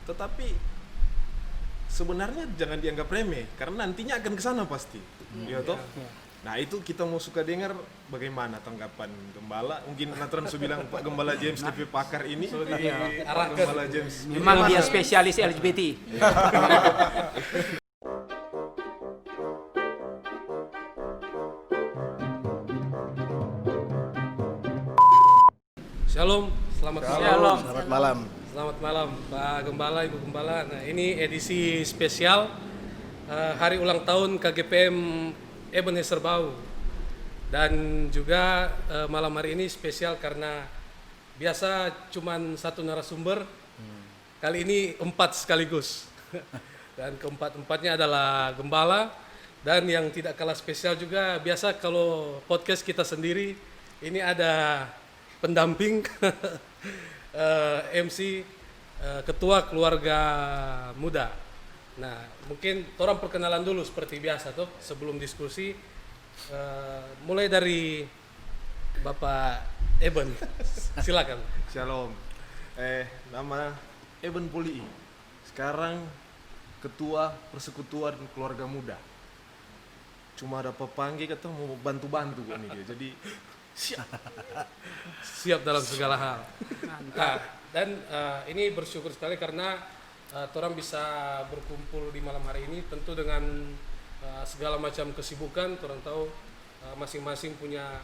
Tetapi sebenarnya jangan dianggap remeh karena nantinya akan ke sana pasti. Ya toh? Nah, itu kita mau suka dengar bagaimana tanggapan Gembala. Mungkin Natran sudah bilang Pak Gembala James lebih pakar ini. Pak Gembala James. Memang dia spesialis LGBT. Shalom, selamat malam. Shalom. Selamat malam. Selamat malam Pak Gembala, Ibu Gembala. Nah, ini edisi spesial hari ulang tahun KGPM Ebenezer Bau. Dan juga malam hari ini spesial karena biasa cuman satu narasumber. Kali ini 4 sekaligus. Dan keempat-empatnya adalah Gembala. Dan yang tidak kalah spesial juga, biasa kalau podcast kita sendiri, ini ada pendamping MC Ketua Keluarga Muda. Nah, mungkin orang perkenalan dulu seperti biasa tuh sebelum diskusi. Mulai dari Bapak Eben, silakan. Shalom. Nama Eben Puli. Sekarang Ketua Persekutuan Keluarga Muda. Cuma ada pepanggil kata mau bantu-bantu kok nih dia. Jadi Siap dalam segala hal. Nah, dan ini bersyukur sekali karena orang bisa berkumpul di malam hari ini tentu dengan segala macam kesibukan. Orang tahu masing-masing punya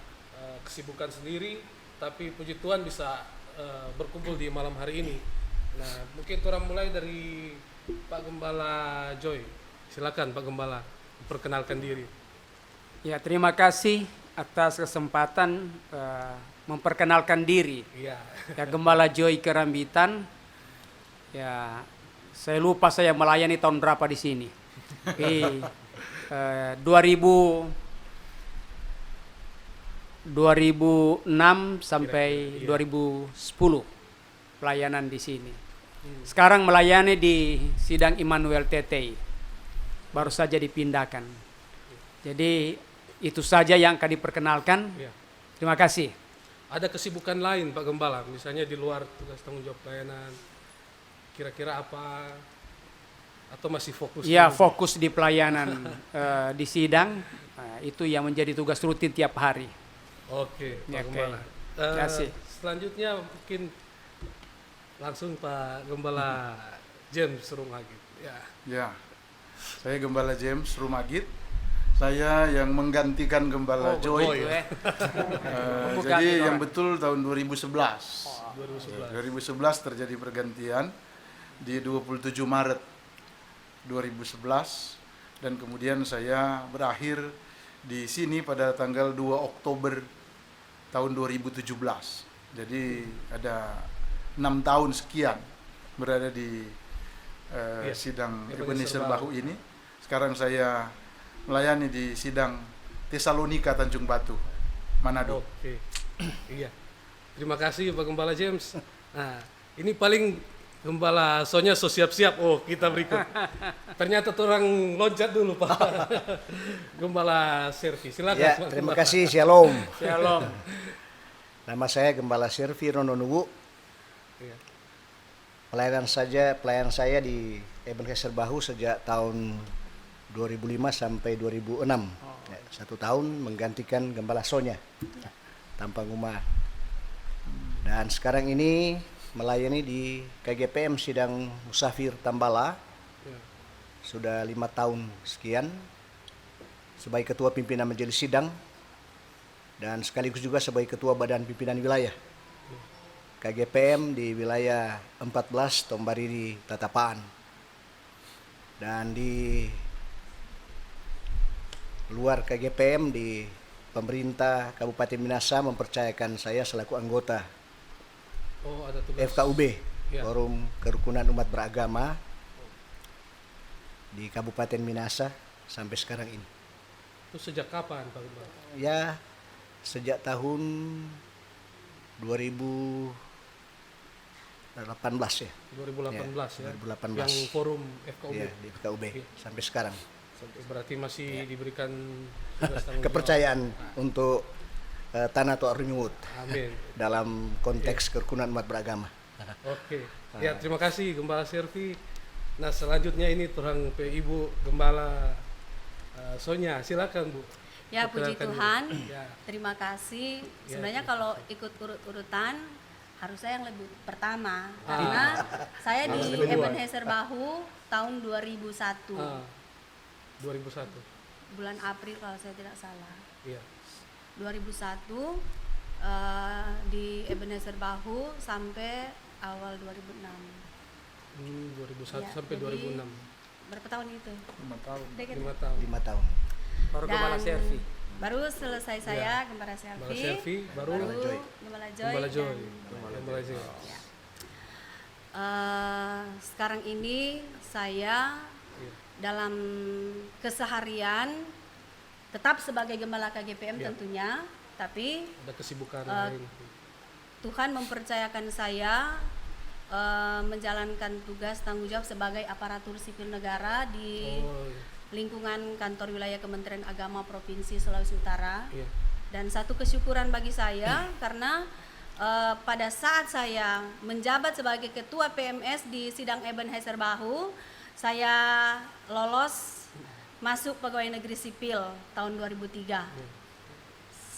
kesibukan sendiri, tapi puji Tuhan bisa berkumpul di malam hari ini. Nah, mungkin orang mulai dari Pak Gembala Joy. Silakan Pak Gembala, perkenalkan diri. Ya, terima kasih atas kesempatan memperkenalkan diri. Iya. Ya, Gembala Joy Kerambitan. Ya, saya lupa saya melayani tahun berapa di sini. 2006 sampai 2010 pelayanan di sini. Sekarang melayani di Sidang Immanuel Tetei. Baru saja dipindahkan. Jadi itu saja yang akan diperkenalkan. Iya. Terima kasih. Ada kesibukan lain Pak Gembala, misalnya di luar tugas tanggung jawab pelayanan. Kira-kira apa? Atau masih fokus? Ya, fokus di pelayanan di sidang. Itu yang menjadi tugas rutin tiap hari. Oke, Pak Ya, Gembala. Terima kasih. Selanjutnya mungkin langsung Pak Gembala James Rumagit. Ya, saya Gembala James Rumagit. Saya yang menggantikan Gembala Joy. Joy, ya. Bukan Jadi orang. yang betul tahun 2011. 2011. 2011 terjadi pergantian di 27 Maret 2011 dan kemudian saya berakhir di sini pada tanggal 2 Oktober tahun 2017. Jadi ada 6 tahun sekian berada di sidang Ebenezer Bahu ini. Sekarang saya melayani di sidang Tesalonika Tanjung Batu, Manado. Oke. Iya. Terima kasih Pak Gembala James. Nah, ini paling Gembala Sonya siap-siap. Oh, kita berikut. Ternyata orang loncat dulu Pak. Gembala Servi, silakan. Ya, Pak terima Gembala. kasih. Shalom. Shalom. Nama saya Gembala Servi Rononuwu. Iya. Pelayanan saya di Ebenezer Bahu sejak tahun 2005 sampai 2006. Ya, 1 tahun menggantikan Gembala Sonya Tampang Umar. Dan sekarang ini melayani di KGPM Sidang Musafir Tambala. Ya. Sudah 5 tahun sekian sebagai ketua pimpinan majelis sidang dan sekaligus juga sebagai ketua badan pimpinan wilayah KGPM di wilayah 14 Tombariri Tatapaan. Dan di luar KGPM di pemerintah Kabupaten Minasa mempercayakan saya selaku anggota Oh, ada tugas. FKUB, Ya. Forum Kerukunan Umat Beragama di Kabupaten Minasa sampai sekarang ini. Itu sejak kapan Pak Gembala? Ya, sejak tahun 2018 ya. 2018 ya. 2018. Yang forum FKUB. Ya, di FKUB sampai sekarang. Berarti masih diberikan tugas tanggung jawab. Kepercayaan untuk Tanah Toa Runyut Amin. dalam konteks kerukunan umat beragama. Oke. Ya, terima kasih Gembala Servi. Nah, selanjutnya ini turang pe Ibu Gembala Sonya, silakan Bu. Ya, puji Perkenalkan Tuhan. diri. Ya. Terima kasih. Ya, Sebenarnya terima kalau ikut urut-urutan harus saya yang lebih pertama Ah. karena saya di Harus lebih duluan. Ebenezer Bahu tahun 2001. 2001. Bulan April kalau saya tidak salah. Iya. 2001 di Ebenezer Bahu sampai awal 2006. 2001 Ya, sampai jadi 2006. Berapa tahun itu? 5 tahun. Deket. 5 tahun. 5 tahun. Baru Gembala Servi. Baru selesai saya Gembala Servi. Gembala Servi, baru Gembala Joy. Gembala Joy. dan- Gembala Joy. Ya. Sekarang ini saya Iya. dalam keseharian tetap sebagai gembala KGPM Iya. tentunya, tapi Ada kesibukan Eh, lain. Tuhan mempercayakan saya menjalankan tugas tanggung jawab sebagai aparatur sipil negara di Oh, lingkungan kantor wilayah Kementerian Agama Provinsi Sulawesi Utara. iya. Dan satu kesyukuran bagi saya karena pada saat saya menjabat sebagai ketua PMS di Sidang Ebenezer Bahu, saya lolos masuk pegawai negeri sipil tahun 2003.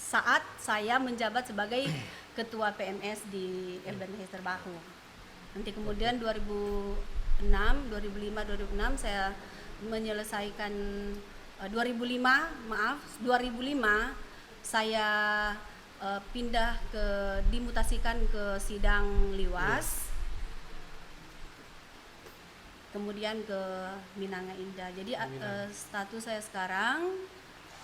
Saat saya menjabat sebagai ketua PMS di Ebenezer Bahu. Nanti kemudian 2006, 2005, 2006 saya menyelesaikan 2005 saya pindah dimutasikan ke Sidang Liwas, kemudian ke Minanga Indah. Jadi status saya sekarang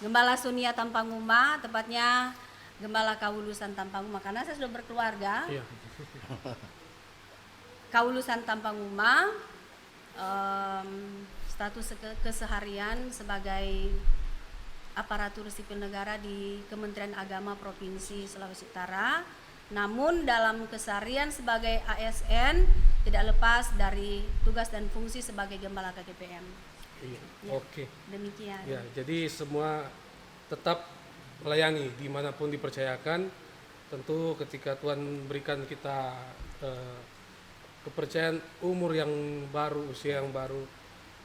Gembala Sunia Tampanguma, tepatnya Gembala Kaulusan Tampanguma karena saya sudah berkeluarga. Iya. Kaulusan Tampanguma, status keseharian sebagai aparatur sipil negara di Kementerian Agama Provinsi Sulawesi Utara. Namun dalam keseharian sebagai ASN tidak lepas dari tugas dan fungsi sebagai gembala KGPM. Iya. Ya. Oke. Demikian. Ya, jadi semua tetap melayani dimanapun dipercayakan. Tentu ketika Tuhan berikan kita kepercayaan umur yang baru, usia yang baru,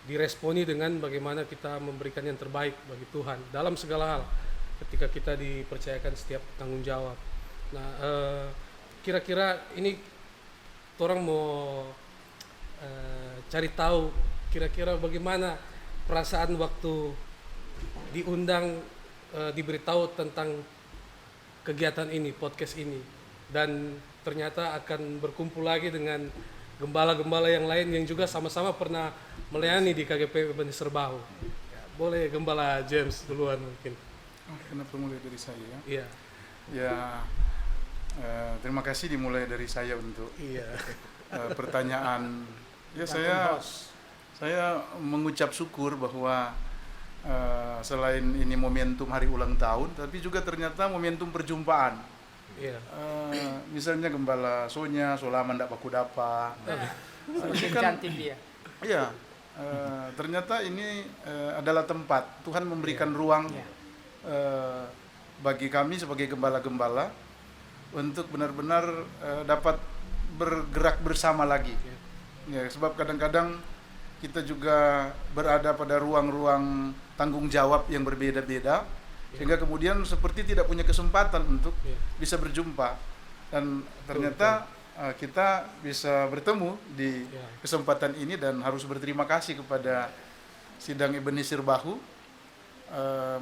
diresponi dengan bagaimana kita memberikan yang terbaik bagi Tuhan dalam segala hal ketika kita dipercayakan setiap tanggung jawab. Nah, kira-kira ini orang mau cari tahu kira-kira bagaimana perasaan waktu diundang, diberitahu tentang kegiatan ini, podcast ini, dan ternyata akan berkumpul lagi dengan gembala-gembala yang lain yang juga sama-sama pernah melayani di KGP Ebenezer Bahu. Ya, boleh Gembala James duluan mungkin. Kenapa mulai dari saya? Iya. Ya, terima kasih dimulai dari saya untuk Iya. pertanyaan. Ya, saya mengucap syukur bahwa selain ini momentum hari ulang tahun, tapi juga ternyata momentum perjumpaan. Iya. Misalnya Gembala Sonya, Solaman Ndak Baku Dapa. Ini kan, Cantik dia. iya, ternyata ini adalah tempat Tuhan memberikan ruang bagi kami sebagai gembala-gembala untuk benar-benar dapat bergerak bersama lagi. Ya, sebab kadang-kadang kita juga berada pada ruang-ruang tanggung jawab yang berbeda-beda, sehingga kemudian seperti tidak punya kesempatan untuk bisa berjumpa, dan ternyata kita bisa bertemu di kesempatan ini, dan harus berterima kasih kepada Sidang Ebenezer Bahu,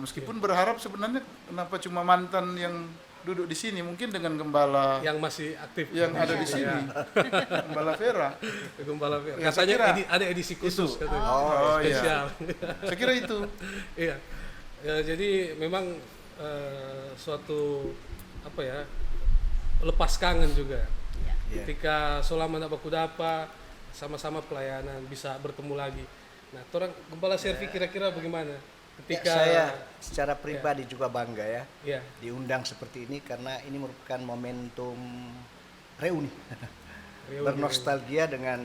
meskipun berharap sebenarnya kenapa cuma mantan yang duduk di sini, mungkin dengan gembala Yang masih aktif. yang ada di sini, Gembala Vera. Gembala Vera. Ya, saya Katanya kira ada edisi khusus katanya. Oh iya, Spesial. saya kira itu. Iya. Ya, jadi memang suatu apa ya, lepas kangen juga. Ya. Ketika Solaman Ndak Baku Dapa sama-sama pelayanan bisa bertemu lagi. Nah, orang Gembala Servi kira-kira bagaimana? Ketika saya secara pribadi juga bangga ya ya, diundang seperti ini, karena ini merupakan momentum reuni, reuni. bernostalgia dengan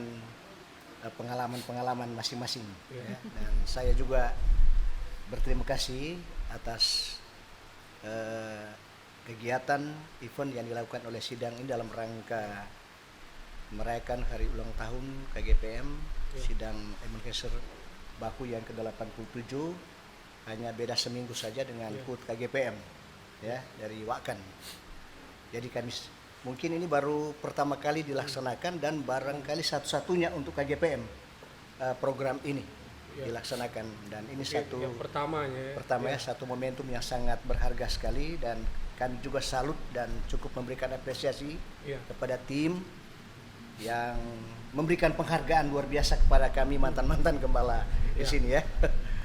pengalaman-pengalaman masing-masing. Ya. Dan saya juga berterima kasih atas kegiatan event yang dilakukan oleh sidang ini dalam rangka merayakan hari ulang tahun KGPM sidang Ebenezer Bahu yang ke-87, hanya beda seminggu saja dengan HUT KGPM ya dari Wakan. Jadi kami mungkin ini baru pertama kali dilaksanakan dan barangkali satu-satunya untuk KGPM program ini dilaksanakan, dan ini satu yang pertama ya, satu momentum yang sangat berharga sekali, dan kami juga salut dan cukup memberikan apresiasi kepada tim yang memberikan penghargaan luar biasa kepada kami mantan-mantan gembala di sini ya.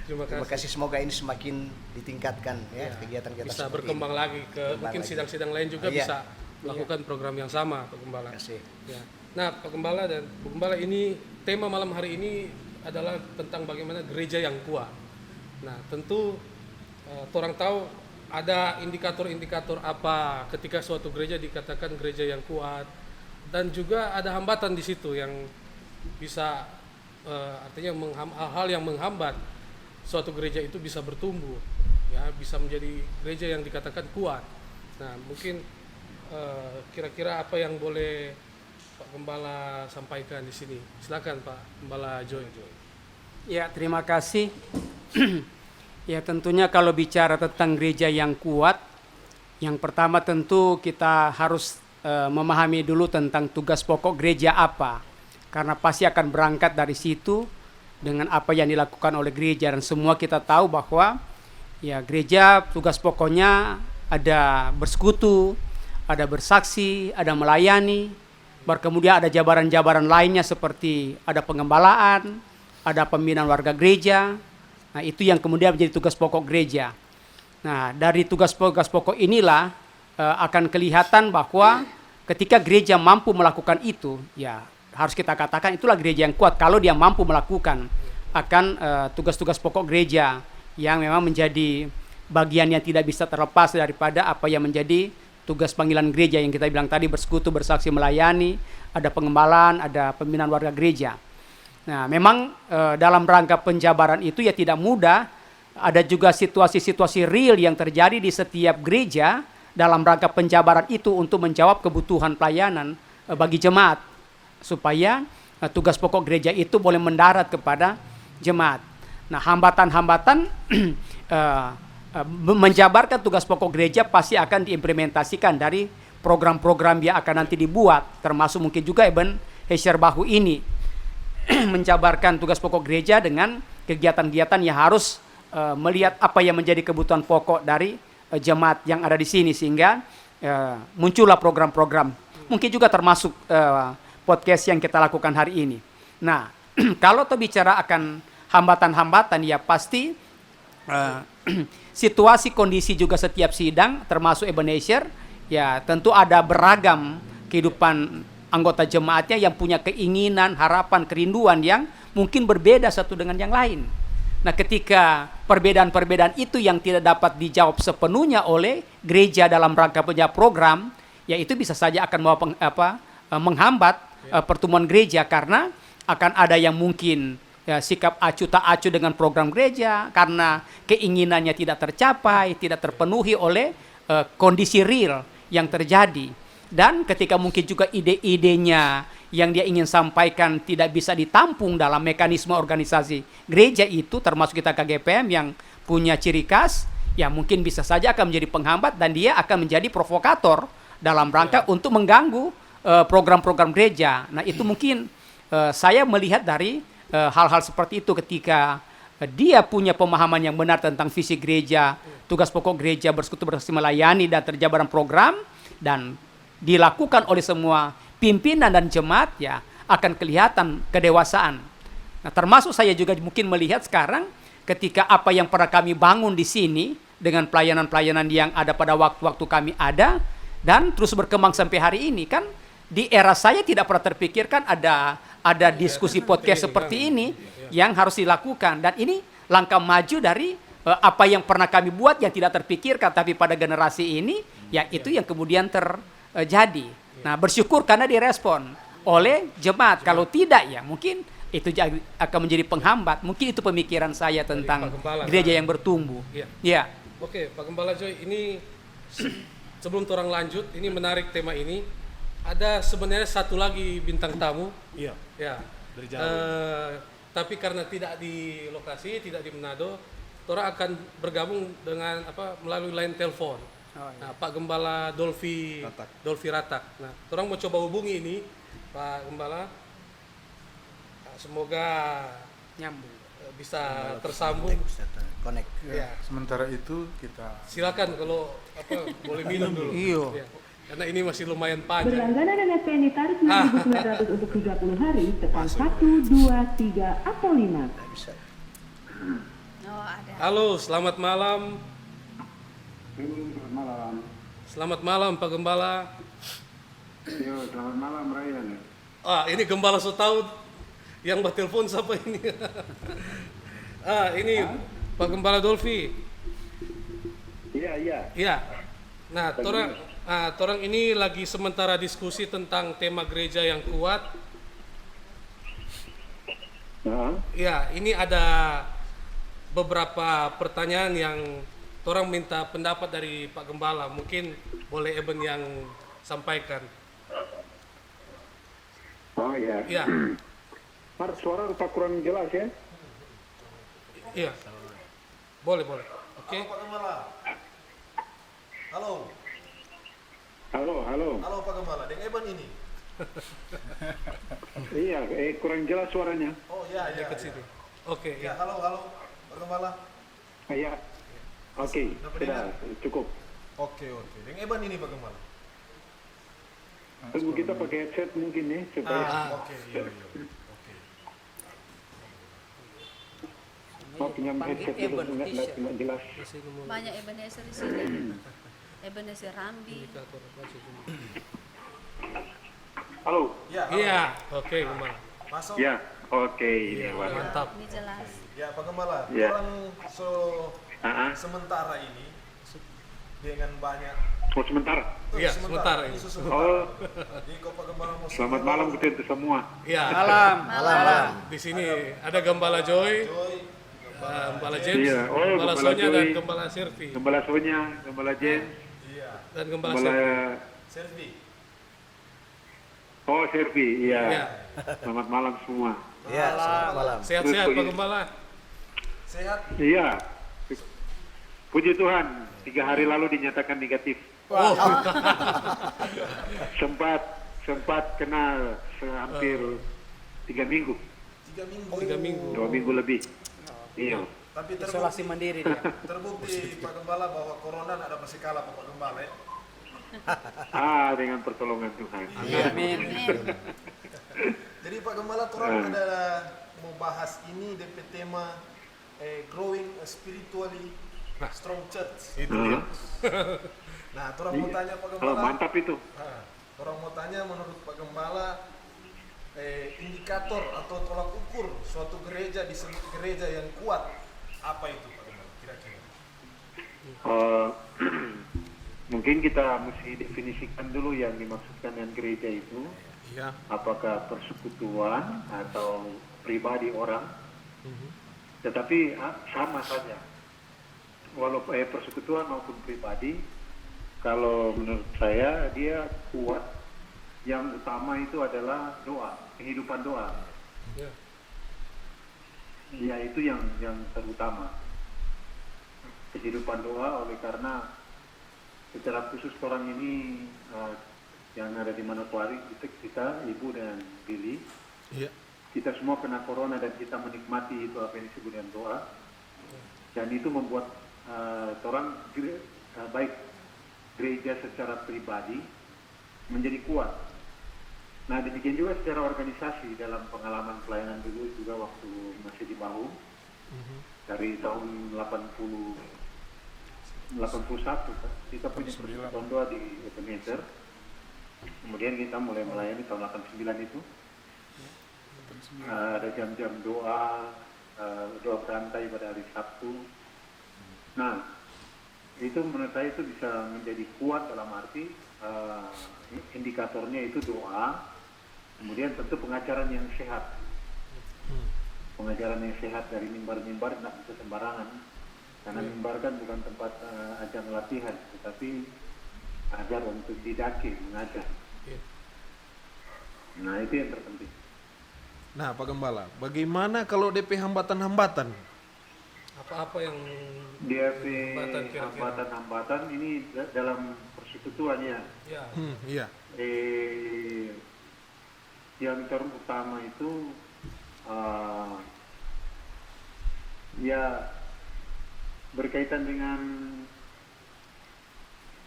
Terima kasih, semoga ini semakin ditingkatkan ya kegiatan kita bisa berkembang lagi ke mungkin sidang-sidang lain juga bisa melakukan program yang sama Pak Gembala. Ya. Nah Pak Gembala dan Bu Gembala, ini tema malam hari ini adalah tentang bagaimana gereja yang kuat. Nah tentu orang tahu ada indikator-indikator apa ketika suatu gereja dikatakan gereja yang kuat, dan juga ada hambatan di situ yang bisa artinya hal-hal yang menghambat suatu gereja itu bisa bertumbuh, ya bisa menjadi gereja yang dikatakan kuat. Nah mungkin kira-kira apa yang boleh Pak Gembala sampaikan di sini? Silakan Pak Gembala Joy. Ya, terima kasih. Ya, tentunya kalau bicara tentang gereja yang kuat, yang pertama tentu kita harus memahami dulu tentang tugas pokok gereja apa. Karena pasti akan berangkat dari situ dengan apa yang dilakukan oleh gereja, dan semua kita tahu bahwa ya gereja tugas pokoknya ada bersekutu, ada bersaksi, ada melayani, kemudian ada jabaran-jabaran lainnya seperti ada pengembalaan, ada pembinaan warga gereja. Nah itu yang kemudian menjadi tugas pokok gereja. Nah dari tugas pokok inilah akan kelihatan bahwa ketika gereja mampu melakukan itu, ya harus kita katakan itulah gereja yang kuat kalau dia mampu melakukan akan tugas-tugas pokok gereja yang memang menjadi bagian yang tidak bisa terlepas daripada apa yang menjadi tugas panggilan gereja yang kita bilang tadi, bersekutu, bersaksi, melayani, ada pengembalaan, ada pembinaan warga gereja. Nah, memang dalam rangka penjabaran itu ya tidak mudah, ada juga situasi-situasi real yang terjadi di setiap gereja dalam rangka penjabaran itu untuk menjawab kebutuhan pelayanan bagi jemaat, supaya tugas pokok gereja itu boleh mendarat kepada jemaat. Nah, hambatan-hambatan menjabarkan tugas pokok gereja pasti akan diimplementasikan dari program-program yang akan nanti dibuat, termasuk mungkin juga Ebenezer Bahu ini menjabarkan tugas pokok gereja dengan kegiatan-kegiatan yang harus melihat apa yang menjadi kebutuhan pokok dari jemaat yang ada di sini, sehingga muncullah program-program, mungkin juga termasuk podcast yang kita lakukan hari ini. Nah, kalau bicara akan hambatan-hambatan, ya pasti situasi kondisi juga setiap sidang termasuk Ebenezer, ya tentu ada beragam kehidupan anggota jemaatnya yang punya keinginan, harapan, kerinduan yang mungkin berbeda satu dengan yang lain. Nah, ketika perbedaan-perbedaan itu yang tidak dapat dijawab sepenuhnya oleh gereja dalam rangka punya program, ya itu bisa saja akan menghambat pertumbuhan gereja, karena akan ada yang mungkin sikap acuh tak acuh dengan program gereja karena keinginannya tidak tercapai, tidak terpenuhi oleh kondisi real yang terjadi. Dan ketika mungkin juga ide-idenya yang dia ingin sampaikan tidak bisa ditampung dalam mekanisme organisasi gereja itu, termasuk kita KGPM yang punya ciri khas, ya mungkin bisa saja akan menjadi penghambat dan dia akan menjadi provokator dalam rangka untuk mengganggu program-program gereja. Nah itu mungkin saya melihat dari hal-hal seperti itu ketika dia punya pemahaman yang benar tentang visi gereja, tugas pokok gereja, bersekutu, bersaksi, melayani, dan terjabaran program, dan dilakukan oleh semua pimpinan dan jemaat, ya akan kelihatan kedewasaan. Nah, termasuk saya juga mungkin melihat sekarang ketika apa yang pernah kami bangun di sini dengan pelayanan-pelayanan yang ada pada waktu-waktu kami ada dan terus berkembang sampai hari ini, kan di era saya tidak pernah terpikirkan ada diskusi podcast seperti ini yang harus dilakukan, dan ini langkah maju dari apa yang pernah kami buat yang tidak terpikirkan, tapi pada generasi ini ya itu yang kemudian terjadi. Nah, bersyukur karena direspon oleh jemaat. Kalau tidak, ya mungkin itu akan menjadi penghambat. Mungkin itu pemikiran saya tentang gereja yang bertumbuh. Ya. Oke, Pak Gembala Joy, ini sebelum orang lanjut, ini menarik tema ini. Ada sebenarnya satu lagi bintang tamu, Iya, ya. dari Jawa. Tapi karena tidak di lokasi, tidak di Manado, orang akan bergabung dengan melalui line telepon. Nah, Pak Gembala Dolfi Ratak. Nah, orang mau coba hubungi ini Pak Gembala. Nah, semoga Nyambung. bisa tersambung. Connect. Ya, Sementara itu kita silakan kalau boleh minum dulu. Iya. Ya, karena ini masih lumayan panjang. Berlangganan dengan SPNI tarif 6.900 untuk 30 hari, tekan 1, 2, 3, atau 5. Bisa. Oh, ada. Halo, selamat malam. Selamat malam. Selamat malam Pak Gembala. Yo, selamat malam Ryan. Ini Gembala so tahu yang bertelepon siapa ini? Ini Pak Gembala Dolfi. Iya. Iya. Nah, torang ini lagi sementara diskusi tentang tema gereja yang kuat. Nah, Ya, ini ada beberapa pertanyaan yang torang minta pendapat dari Pak Gembala. Mungkin boleh Eben yang sampaikan. oh ya. Iya, Mar, suara rupa kurang jelas ya. iya. Boleh. Oke. Halo Pak Gembala. Halo. Halo. Pak Gembala, dengan Eban ini. Iya, kurang jelas suaranya. Oh iya. Dekat sini. Oke, Ya, ya. halo Pak Gembala. Iya. Oke, sudah cukup. Oke. Dengan Eban ini Pak Gembala. Tunggu kita pakai headset mungkin nih supaya Oke, iya. Oke. mau pinjam headset dulu nggak jelas. Banyak Ebenezer di sini. Ebenezer Rambi. Halo. Ya, halo. Iya, oke Gembala. Masuk. Ya, oke. Iya, Wah. mantap. Ini jelas. Ya, Pak Gembala. Ya. Orang Ah, sementara ini dengan banyak oh sementara. Iya, sementara ini ini. Oh, Jadi kalau Pak Gembala mau selamat malam untuk semua. Iya. Malam. Di sini ada Gembala Joy, Joy, Gembala James, Iya, oh, Gembala Gembala Sonya Joy. dan Gembala Servi Gembala Sonya, Gembala James, iya, dan Gembala Gembala Servi. Servi. Oh Servi, Iya. iya. Selamat malam semua. Ya, selamat malam. Sehat-sehat Pak Gembala. Sehat. Iya. Puji Tuhan, 3 hari lalu dinyatakan negatif. Oh, Sempat kena hampir 3 minggu, 3 minggu. 3 minggu. 2 minggu lebih. Iya. Tapi Isolasi mandiri dia. terbukti Pak Gembala bahwa corona ada masih kalah Pak Gembala ya. Dengan pertolongan Tuhan. Amin. Jadi Pak Gembala orang ada mau bahas ini DP tema growing a spiritually strong church. Itu dia. Nah, orang mau tanya Pak Oh, Gembala. mantap itu. Orang mau tanya menurut Pak Gembala indikator atau tolak ukur suatu gereja disebut gereja yang kuat apa itu Pak Gembala kira-kira? Mungkin kita mesti definisikan dulu yang dimaksudkan dengan gereja itu. Iya. Apakah persekutuan atau pribadi orang? Tetapi sama saja. Walaupun persekutuan maupun pribadi, kalau menurut saya dia kuat. Yang utama itu adalah doa, kehidupan doa. Ya. Ya itu yang terutama. Kehidupan doa oleh karena secara khusus orang ini yang ada di Manokwari, kita Ibu dan Billy, Iya. kita semua kena corona dan kita menikmati itu apa yang disebut dengan doa, dan itu membuat orang baik gereja secara pribadi menjadi kuat. Nah demikian juga secara organisasi dalam pengalaman pelayanan dulu juga waktu masih di Bahu dari tahun 81 kita punya persekutuan doa di Ebenezer. Kemudian kita mulai melayani tahun 89 itu. Ada jam-jam doa berantai pada hari Sabtu. Nah, itu menurut saya itu bisa menjadi kuat dalam arti indikatornya itu doa, kemudian tentu pengajaran yang sehat. Pengajaran yang sehat dari mimbar-mimbar tidak bisa sembarangan, karena mimbar kan bukan tempat ajang latihan, tetapi ajar untuk didaki, mengajar. Nah, itu yang terpenting. Nah, Pak Gembala, bagaimana kalau DP hambatan-hambatan? Apa-apa yang DAP hambatan kira-kira? hambatan-hambatan ini dalam persekutuannya. Ya. Iya. Yang terutama itu ya berkaitan dengan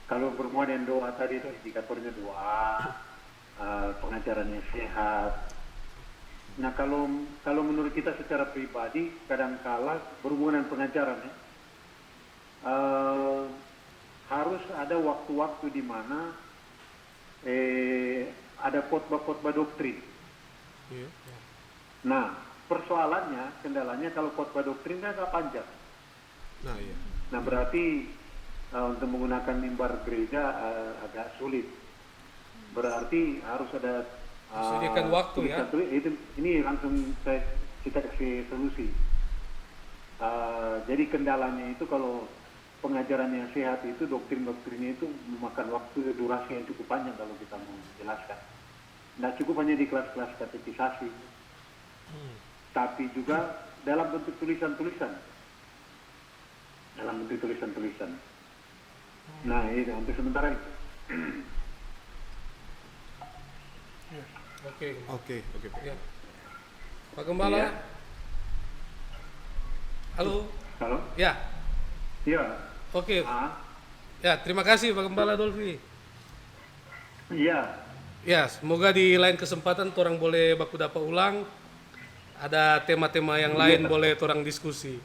kalau permohonan doa tadi itu indikatornya doa, pengajarannya sehat. Nah, kalau menurut kita secara pribadi kadangkala berhubungan pengajaran ya, harus ada waktu-waktu di mana ada khotbah-khotbah doktrin. Iya. Nah, persoalannya, kendalanya kalau khotbah doktrinnya agak panjang. Nah, iya. Nah, berarti untuk menggunakan mimbar gereja agak sulit. Berarti harus ada Sediakan waktu ya. Ini langsung kita kasih solusi. Jadi kendalanya itu kalau pengajarannya sehat itu doktrin-doktrinnya itu memakan waktu durasi yang cukup panjang kalau kita mau jelaskan. Nah, cukup hanya di kelas-kelas katekisasi, tapi juga dalam bentuk tulisan-tulisan. Nah, ini untuk sementara itu. Oke. Oke. Ya. Pak Gembala. Iya. Halo. Halo? Ya. Iya. Oke. Ya, terima kasih Pak Gembala Dolfi. Iya. Ya, semoga di lain kesempatan orang boleh baku dapat ulang. Ada tema-tema yang lain boleh orang diskusi.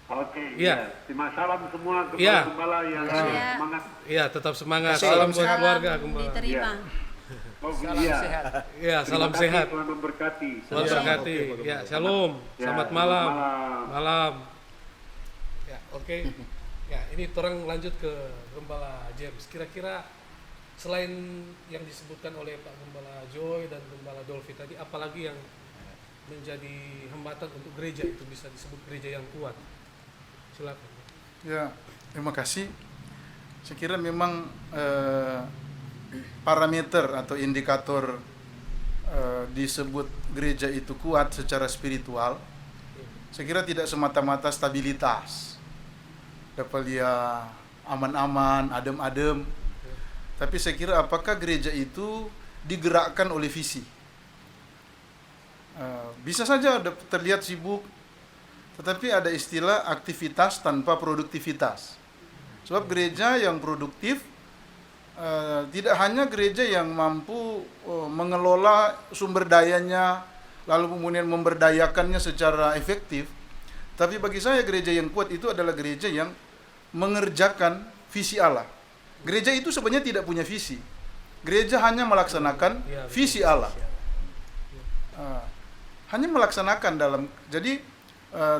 Oke. Iya. Terima salam semua Iya. gembala yang Iya. semangat. Ya, tetap semangat. Salam Salam buat sehat. keluarga Gembala. Diterima. Iya. Ya, salam Terima kasih, sehat. Tuhan memberkati. Tuhan berkati. Oke, Pak Ya, shalom. Ya, Selamat selamat malam. malam. Malam. Ya, oke. Ya, ini orang lanjut ke Gembala James. Kira-kira selain yang disebutkan oleh Pak Gembala Joy dan Gembala Dolfi tadi, apalagi yang menjadi hambatan untuk gereja itu bisa disebut gereja yang kuat? Silakan. Ya, terima kasih. Saya kira memang parameter atau indikator disebut gereja itu kuat secara spiritual. Saya kira tidak semata-mata stabilitas. Dapat dia aman-aman, adem-adem. Tapi saya kira apakah gereja itu digerakkan oleh visi? Bisa saja terlihat sibuk, tetapi ada istilah aktivitas tanpa produktivitas. Sebab gereja yang produktif tidak hanya gereja yang mampu mengelola sumber dayanya, lalu kemudian memberdayakannya secara efektif, tapi bagi saya gereja yang kuat itu adalah gereja yang mengerjakan visi Allah. Gereja itu sebenarnya tidak punya visi. Gereja hanya melaksanakan visi Allah. Hanya melaksanakan dalam. Jadi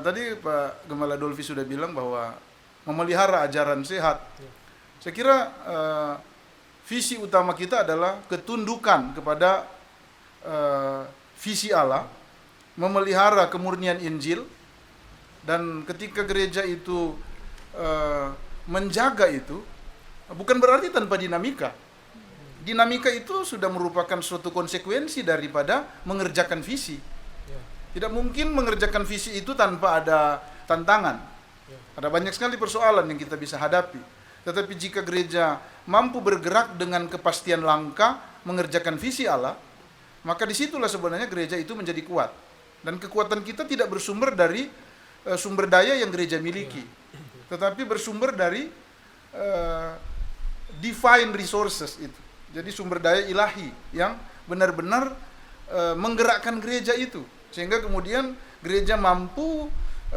tadi Pak Gembala Dolfi sudah bilang bahwa memelihara ajaran sehat. Saya kira visi utama kita adalah ketundukan kepada visi Allah, memelihara kemurnian Injil, dan ketika gereja itu menjaga itu, bukan berarti tanpa dinamika. Dinamika itu sudah merupakan suatu konsekuensi daripada mengerjakan visi. Tidak mungkin mengerjakan visi itu tanpa ada tantangan. Ada banyak sekali persoalan yang kita bisa hadapi. Tetapi jika gereja mampu bergerak dengan kepastian langkah mengerjakan visi Allah, maka disitulah sebenarnya gereja itu menjadi kuat. Dan kekuatan kita tidak bersumber dari sumber daya yang gereja miliki, tetapi bersumber dari divine resources itu. Jadi sumber daya ilahi yang benar-benar menggerakkan gereja itu. Sehingga kemudian gereja mampu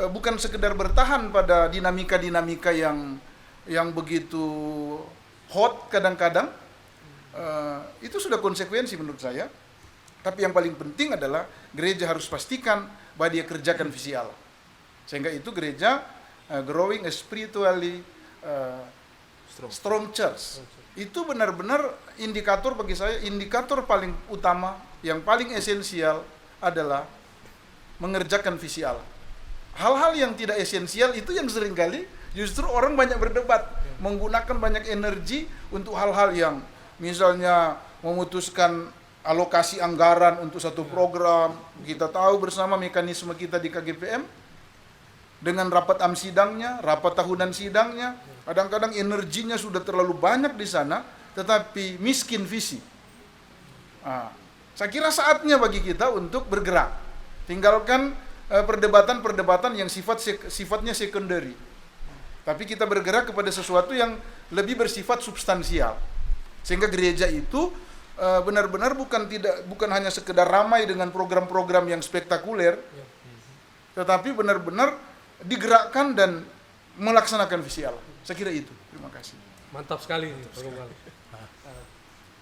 bukan sekedar bertahan pada dinamika-dinamika yang begitu hot kadang-kadang, itu sudah konsekuensi menurut saya. Tapi yang paling penting adalah gereja harus pastikan bahwa dia kerjakan visi Allah. Sehingga itu gereja growing a spiritually strong church. Itu benar-benar indikator bagi saya, indikator paling utama, yang paling esensial adalah mengerjakan visi Allah. Hal-hal yang tidak esensial itu yang seringkali justru orang banyak berdebat, menggunakan banyak energi untuk hal-hal yang misalnya memutuskan alokasi anggaran untuk satu program. Kita tahu bersama mekanisme kita di KGPM dengan rapat sidangnya, rapat tahunan sidangnya, kadang-kadang energinya sudah terlalu banyak di sana, tetapi miskin visi. Saya kira saatnya bagi kita untuk bergerak, tinggalkan perdebatan-perdebatan yang sifatnya secondary, tapi kita bergerak kepada sesuatu yang lebih bersifat substansial, sehingga gereja itu benar-benar bukan hanya sekedar ramai dengan program-program yang spektakuler, tetapi benar-benar digerakkan dan melaksanakan visi Allah. Saya kira itu. Terima kasih. Mantap sekali nih, Pak Gembala.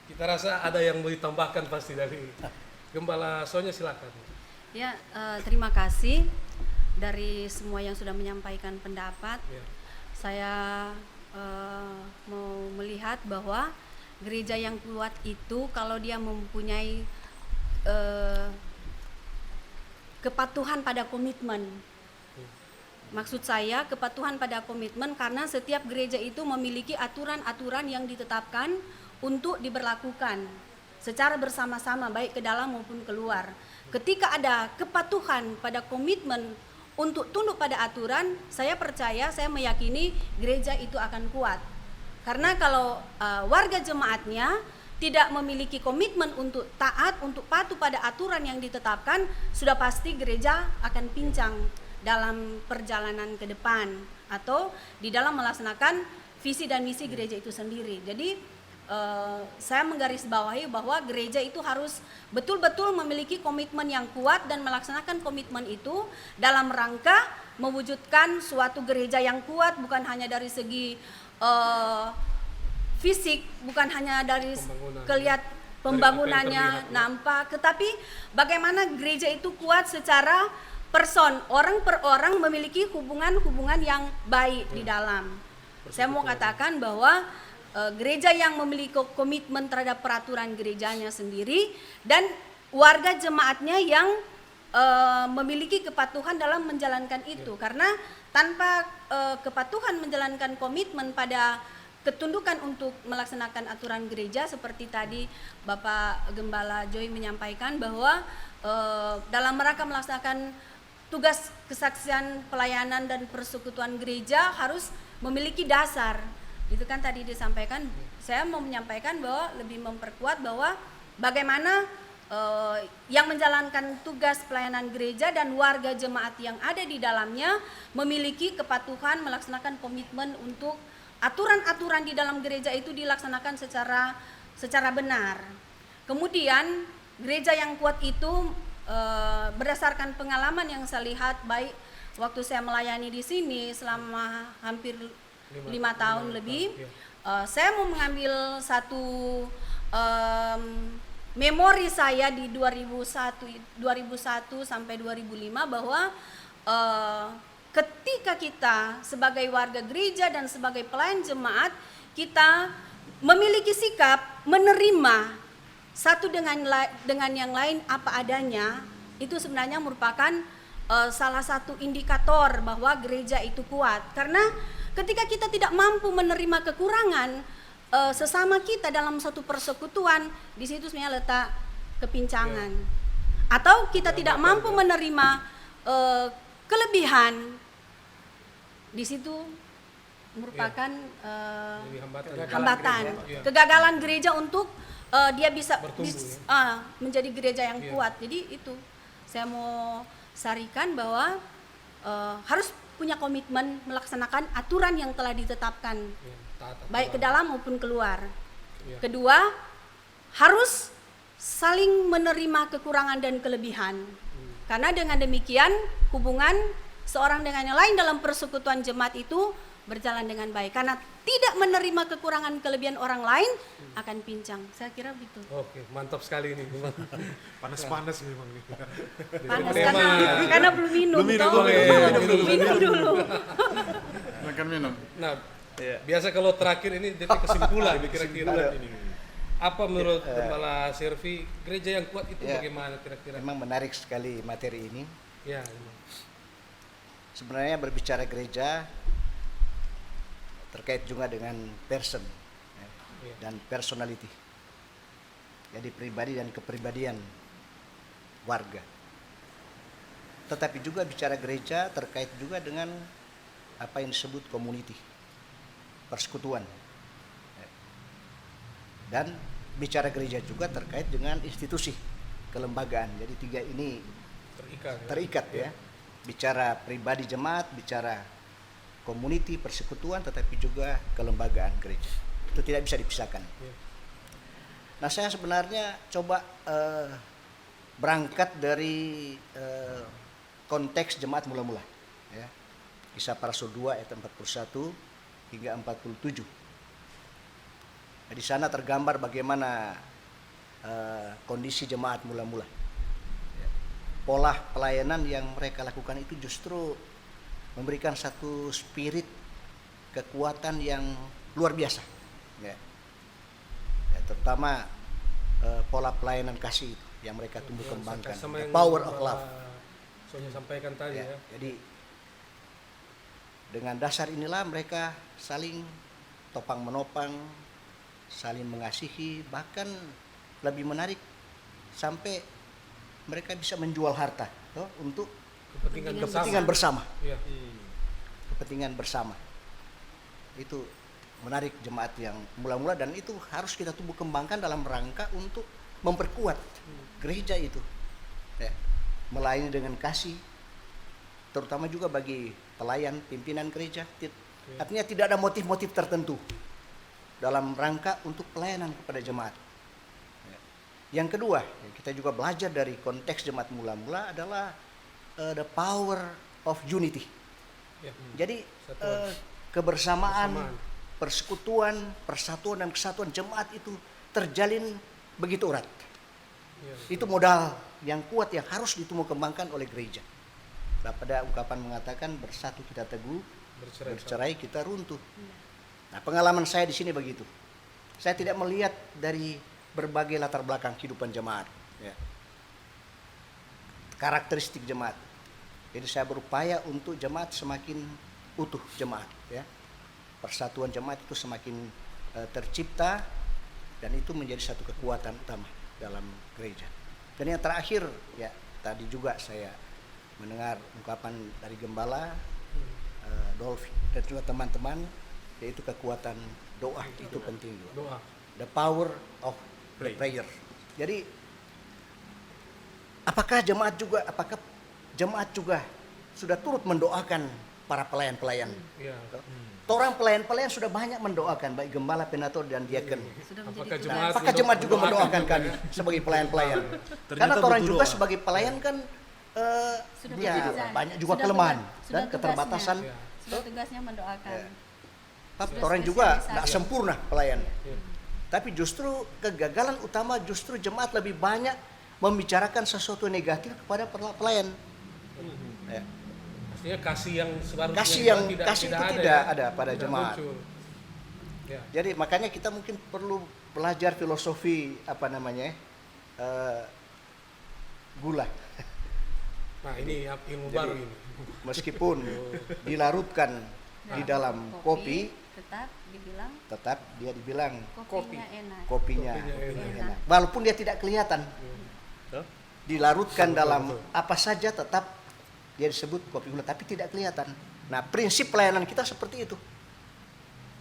Kita rasa ada yang mau ditambahkan pasti dari Gembala Sonya, silakan. Ya, terima kasih dari semua yang sudah menyampaikan pendapat. Ya. Saya mau melihat bahwa gereja yang kuat itu kalau dia mempunyai kepatuhan pada komitmen. Maksud saya kepatuhan pada komitmen karena setiap gereja itu memiliki aturan-aturan yang ditetapkan untuk diberlakukan secara bersama-sama baik ke dalam maupun keluar. Ketika ada kepatuhan pada komitmen untuk tunduk pada aturan, saya percaya, saya meyakini gereja itu akan kuat. Karena kalau warga jemaatnya tidak memiliki komitmen untuk taat, untuk patuh pada aturan yang ditetapkan, sudah pasti gereja akan pincang dalam perjalanan ke depan atau di dalam melaksanakan visi dan misi gereja itu sendiri. Jadi saya menggarisbawahi bahwa gereja itu harus betul-betul memiliki komitmen yang kuat dan melaksanakan komitmen itu dalam rangka mewujudkan suatu gereja yang kuat, bukan hanya dari segi fisik, bukan hanya dari pembangunannya nampak, tetapi bagaimana gereja itu kuat secara person, orang per orang memiliki hubungan-hubungan yang baik di dalam. Saya mau katakan bahwa gereja yang memiliki komitmen terhadap peraturan gerejanya sendiri dan warga jemaatnya yang memiliki kepatuhan dalam menjalankan itu. Karena tanpa kepatuhan menjalankan komitmen pada ketundukan untuk melaksanakan aturan gereja, seperti tadi Bapak Gembala Joy menyampaikan bahwa dalam rangka melaksanakan tugas kesaksian, pelayanan dan persekutuan gereja harus memiliki dasar. Itu kan tadi disampaikan, saya mau menyampaikan bahwa lebih memperkuat bahwa bagaimana yang menjalankan tugas pelayanan gereja dan warga jemaat yang ada di dalamnya memiliki kepatuhan melaksanakan komitmen untuk aturan-aturan di dalam gereja itu dilaksanakan secara benar. Kemudian gereja yang kuat itu berdasarkan pengalaman yang saya lihat baik waktu saya melayani di sini selama hampir 5 tahun lebih, saya mau mengambil satu memori saya di 2001 sampai 2005 bahwa ketika kita sebagai warga gereja dan sebagai pelayan jemaat, kita memiliki sikap menerima satu dengan yang lain apa adanya, itu sebenarnya merupakan salah satu indikator bahwa gereja itu kuat. Karena ketika kita tidak mampu menerima kekurangan sesama kita dalam satu persekutuan, di situ sebenarnya letak kepincangan. Atau kita tidak mampu menerima kelebihan, di situ merupakan hambatan, kegagalan gereja untuk dia bisa menjadi gereja yang kuat. Jadi itu saya mau sarikan bahwa harus punya komitmen melaksanakan aturan yang telah ditetapkan, baik ke dalam maupun keluar. Kedua, harus saling menerima kekurangan dan kelebihan. Karena dengan demikian hubungan seorang dengan yang lain dalam persekutuan jemaat itu berjalan dengan baik. Karena tidak menerima kekurangan kelebihan orang lain akan pincang. Saya kira begitu. Oke, mantap sekali ini. Panas-panas memang nih. Panas karena belum minum. Minum dulu. Silakan minum. Nah, biasa kalau terakhir ini DP kesimpulan kira-kira ini. Apa menurut Gembala Servi, gereja yang kuat itu bagaimana kira-kira? Memang menarik sekali materi ini. Ya. Sebenarnya berbicara gereja terkait juga dengan person dan personality. jadi pribadi dan kepribadian warga. Tetapi juga bicara gereja terkait juga dengan apa yang disebut community, persekutuan. Dan bicara gereja juga terkait dengan institusi, kelembagaan. Jadi tiga ini terikat ya. Bicara pribadi jemaat, bicara community, persekutuan, tetapi juga kelembagaan gereja. Itu tidak bisa dipisahkan. Nah, saya sebenarnya coba berangkat dari konteks jemaat mula-mula, ya. Kisah para Rasul 2 ayat 41 hingga 47. Di sana tergambar bagaimana kondisi jemaat mula-mula. Ya. Pola pelayanan yang mereka lakukan itu justru memberikan satu spirit kekuatan yang luar biasa. Ya. Ya, terutama pola pelayanan kasih itu yang mereka tumbuh kembangkan, the power of love. Soalnya sampaikan tadi ya. Jadi dengan dasar inilah mereka saling topang menopang, saling mengasihi, bahkan lebih menarik sampai mereka bisa menjual harta untuk kepentingan bersama. Ya. Kepentingan bersama. Itu menarik jemaat yang mula-mula, dan itu harus kita tumbuh kembangkan dalam rangka untuk memperkuat gereja itu. Ya. Melayani dengan kasih, terutama juga bagi pelayan pimpinan gereja. Artinya tidak ada motif-motif tertentu dalam rangka untuk pelayanan kepada jemaat. Ya. Yang kedua, kita juga belajar dari konteks jemaat mula-mula adalah the power of unity. Ya. Jadi kebersamaan, persekutuan, persatuan dan kesatuan jemaat itu terjalin begitu erat. Ya. Itu modal yang kuat yang harus ditumbuh kembangkan oleh gereja. Nah, pada ungkapan mengatakan bersatu kita teguh, bercerai kita runtuh. Nah, pengalaman saya di sini begitu. Saya tidak melihat dari berbagai latar belakang kehidupan jemaat, ya. Karakteristik jemaat. Jadi saya berupaya untuk jemaat semakin utuh jemaat, ya. Persatuan jemaat itu semakin tercipta, dan itu menjadi satu kekuatan utama dalam gereja. Dan yang terakhir, ya, tadi juga saya mendengar ungkapan dari Gembala Dolphy dan juga teman-teman, yaitu kekuatan doa itu penting juga. Doa. The power of prayer. Jadi apakah jemaat juga sudah turut mendoakan para pelayan-pelayan? Ya. Orang pelayan-pelayan sudah banyak mendoakan, baik gembala, penator dan diaken. Apakah jemaat juga mendoakan kami sebagai pelayan-pelayan? Karena orang juga sebagai pelayan kan dia banyak juga kelemahan dan keterbatasan. Sudah tugasnya mendoakan. Tapi orang juga tidak sempurna pelayan. Tapi justru kegagalan utama justru jemaat lebih banyak membicarakan sesuatu negatif kepada pelayan. Ya. Maksudnya kasih yang seharusnya Kasih itu tidak ada pada jemaat. Ya. Jadi makanya kita mungkin perlu belajar filosofi gula. Nah, ini ilmu baru ini. Meskipun dilarutkan di dalam kopi, tetap dia dibilang kopinya enak. Walaupun dia tidak kelihatan. Dilarutkan dalam apa saja tetap dia disebut kopi gula, tapi tidak kelihatan. Nah, prinsip pelayanan kita seperti itu.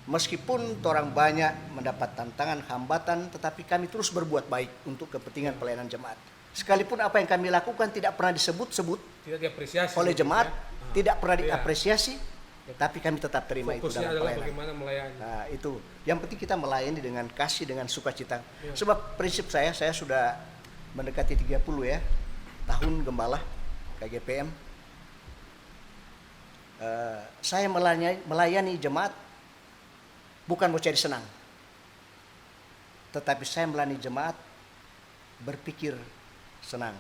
Meskipun orang banyak mendapat tantangan, hambatan, tetapi kami terus berbuat baik untuk kepentingan pelayanan jemaat. Sekalipun apa yang kami lakukan tidak pernah disebut-sebut oleh jemaat, tidak pernah diapresiasi, tapi kami tetap terima itu dalam pelayanan. Nah, itu. Yang penting kita melayani dengan kasih, dengan sukacita. Sebab prinsip saya sudah mendekati 30 ya, tahun gembala KGPM. Saya melayani jemaat bukan mau cari senang, tetapi saya melayani jemaat berpikir senang,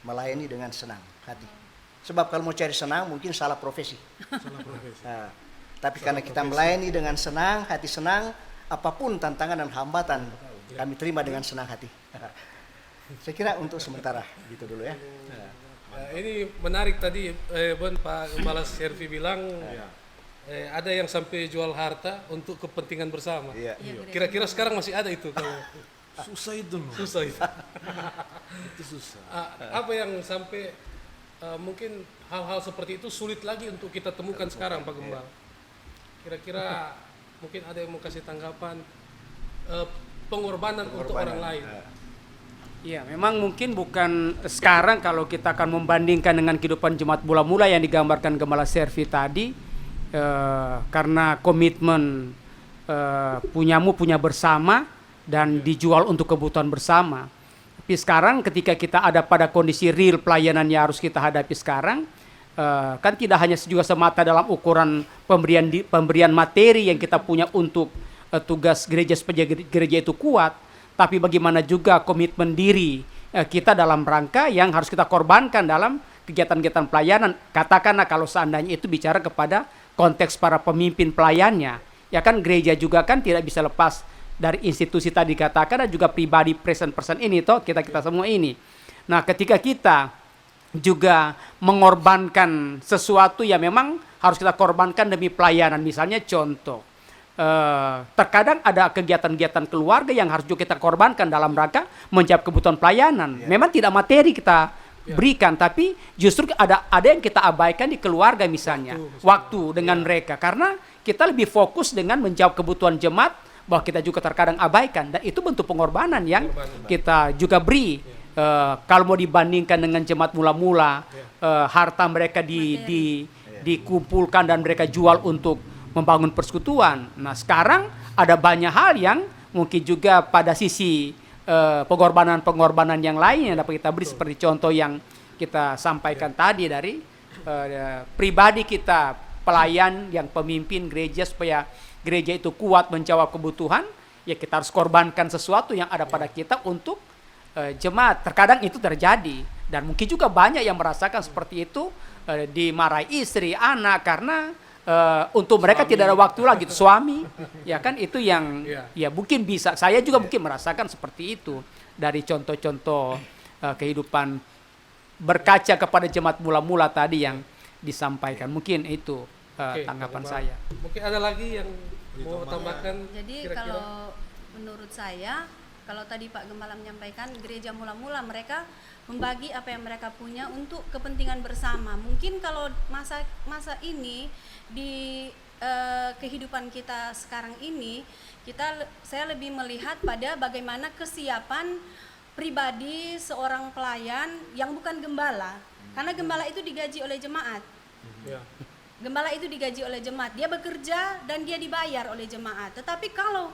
melayani dengan senang hati. Sebab kalau mau cari senang mungkin salah profesi. Nah, tapi karena kita melayani dengan senang, hati senang, apapun tantangan dan hambatan kami terima dengan senang hati. Saya kira untuk sementara gitu dulu ya. Ini menarik tadi Pak Gembala Servi bilang ada yang sampai jual harta untuk kepentingan bersama. Iya. Kira-kira sekarang masih ada itu kalau Susah itu, no. Susah itu. Itu susah. Apa yang sampai mungkin hal-hal seperti itu sulit lagi untuk kita temukan sekarang, Pak Gembala? Kira-kira mungkin ada yang mau kasih tanggapan pengorbanan untuk orang lain. Iya, memang mungkin bukan sekarang kalau kita akan membandingkan dengan kehidupan jemaat mula-mula yang digambarkan Gembala Servi tadi, karena komitmen punya bersama dan dijual untuk kebutuhan bersama. Tapi sekarang ketika kita ada pada kondisi real pelayanan yang harus kita hadapi sekarang, kan tidak hanya juga semata dalam ukuran pemberian materi yang kita punya untuk tugas gereja supaya gereja itu kuat, tapi bagaimana juga komitmen diri kita dalam rangka yang harus kita korbankan dalam kegiatan-kegiatan pelayanan. Katakanlah kalau seandainya itu bicara kepada konteks para pemimpin pelayannya, ya kan gereja juga kan tidak bisa lepas dari institusi tadi katakan dan juga pribadi person ini toh kita semua ini. Nah, ketika kita juga mengorbankan sesuatu yang memang harus kita korbankan demi pelayanan, misalnya contoh, terkadang ada kegiatan-kegiatan keluarga yang harus juga kita korbankan dalam rangka menjawab kebutuhan pelayanan. Memang tidak materi kita berikan, tapi justru ada yang kita abaikan di keluarga misalnya, waktu dengan mereka, karena kita lebih fokus dengan menjawab kebutuhan jemaat, bahwa kita juga terkadang abaikan, dan itu bentuk pengorbanan yang kita juga beri. Kalau mau dibandingkan dengan jemaat mula-mula, harta mereka dikumpulkan dan mereka jual untuk membangun persekutuan. Nah, sekarang ada banyak hal yang mungkin juga pada sisi pengorbanan yang lain yang dapat kita beri, seperti contoh yang kita sampaikan tadi dari pribadi kita, pelayan yang pemimpin gereja supaya gereja itu kuat menjawab kebutuhan, ya kita harus korbankan sesuatu yang ada pada kita untuk jemaat. Terkadang itu terjadi dan mungkin juga banyak yang merasakan seperti itu, dimarahi istri, anak karena untuk mereka tidak ada waktu lagi, suami, ya kan, itu yang ya mungkin bisa saya juga mungkin merasakan seperti itu dari contoh-contoh kehidupan berkaca kepada jemaat mula-mula tadi yang disampaikan. Mungkin itu tanggapan saya. Mungkin ada lagi yang mau tambahkan? Jadi kira-kira? kalau menurut saya, kalau tadi Pak Gembala menyampaikan gereja mula-mula mereka membagi apa yang mereka punya untuk kepentingan bersama. Mungkin kalau masa ini di kehidupan kita sekarang ini, saya lebih melihat pada bagaimana kesiapan pribadi seorang pelayan yang bukan gembala, karena gembala itu digaji oleh jemaat. Gembala itu digaji oleh jemaat, dia bekerja dan dia dibayar oleh jemaat. Tetapi kalau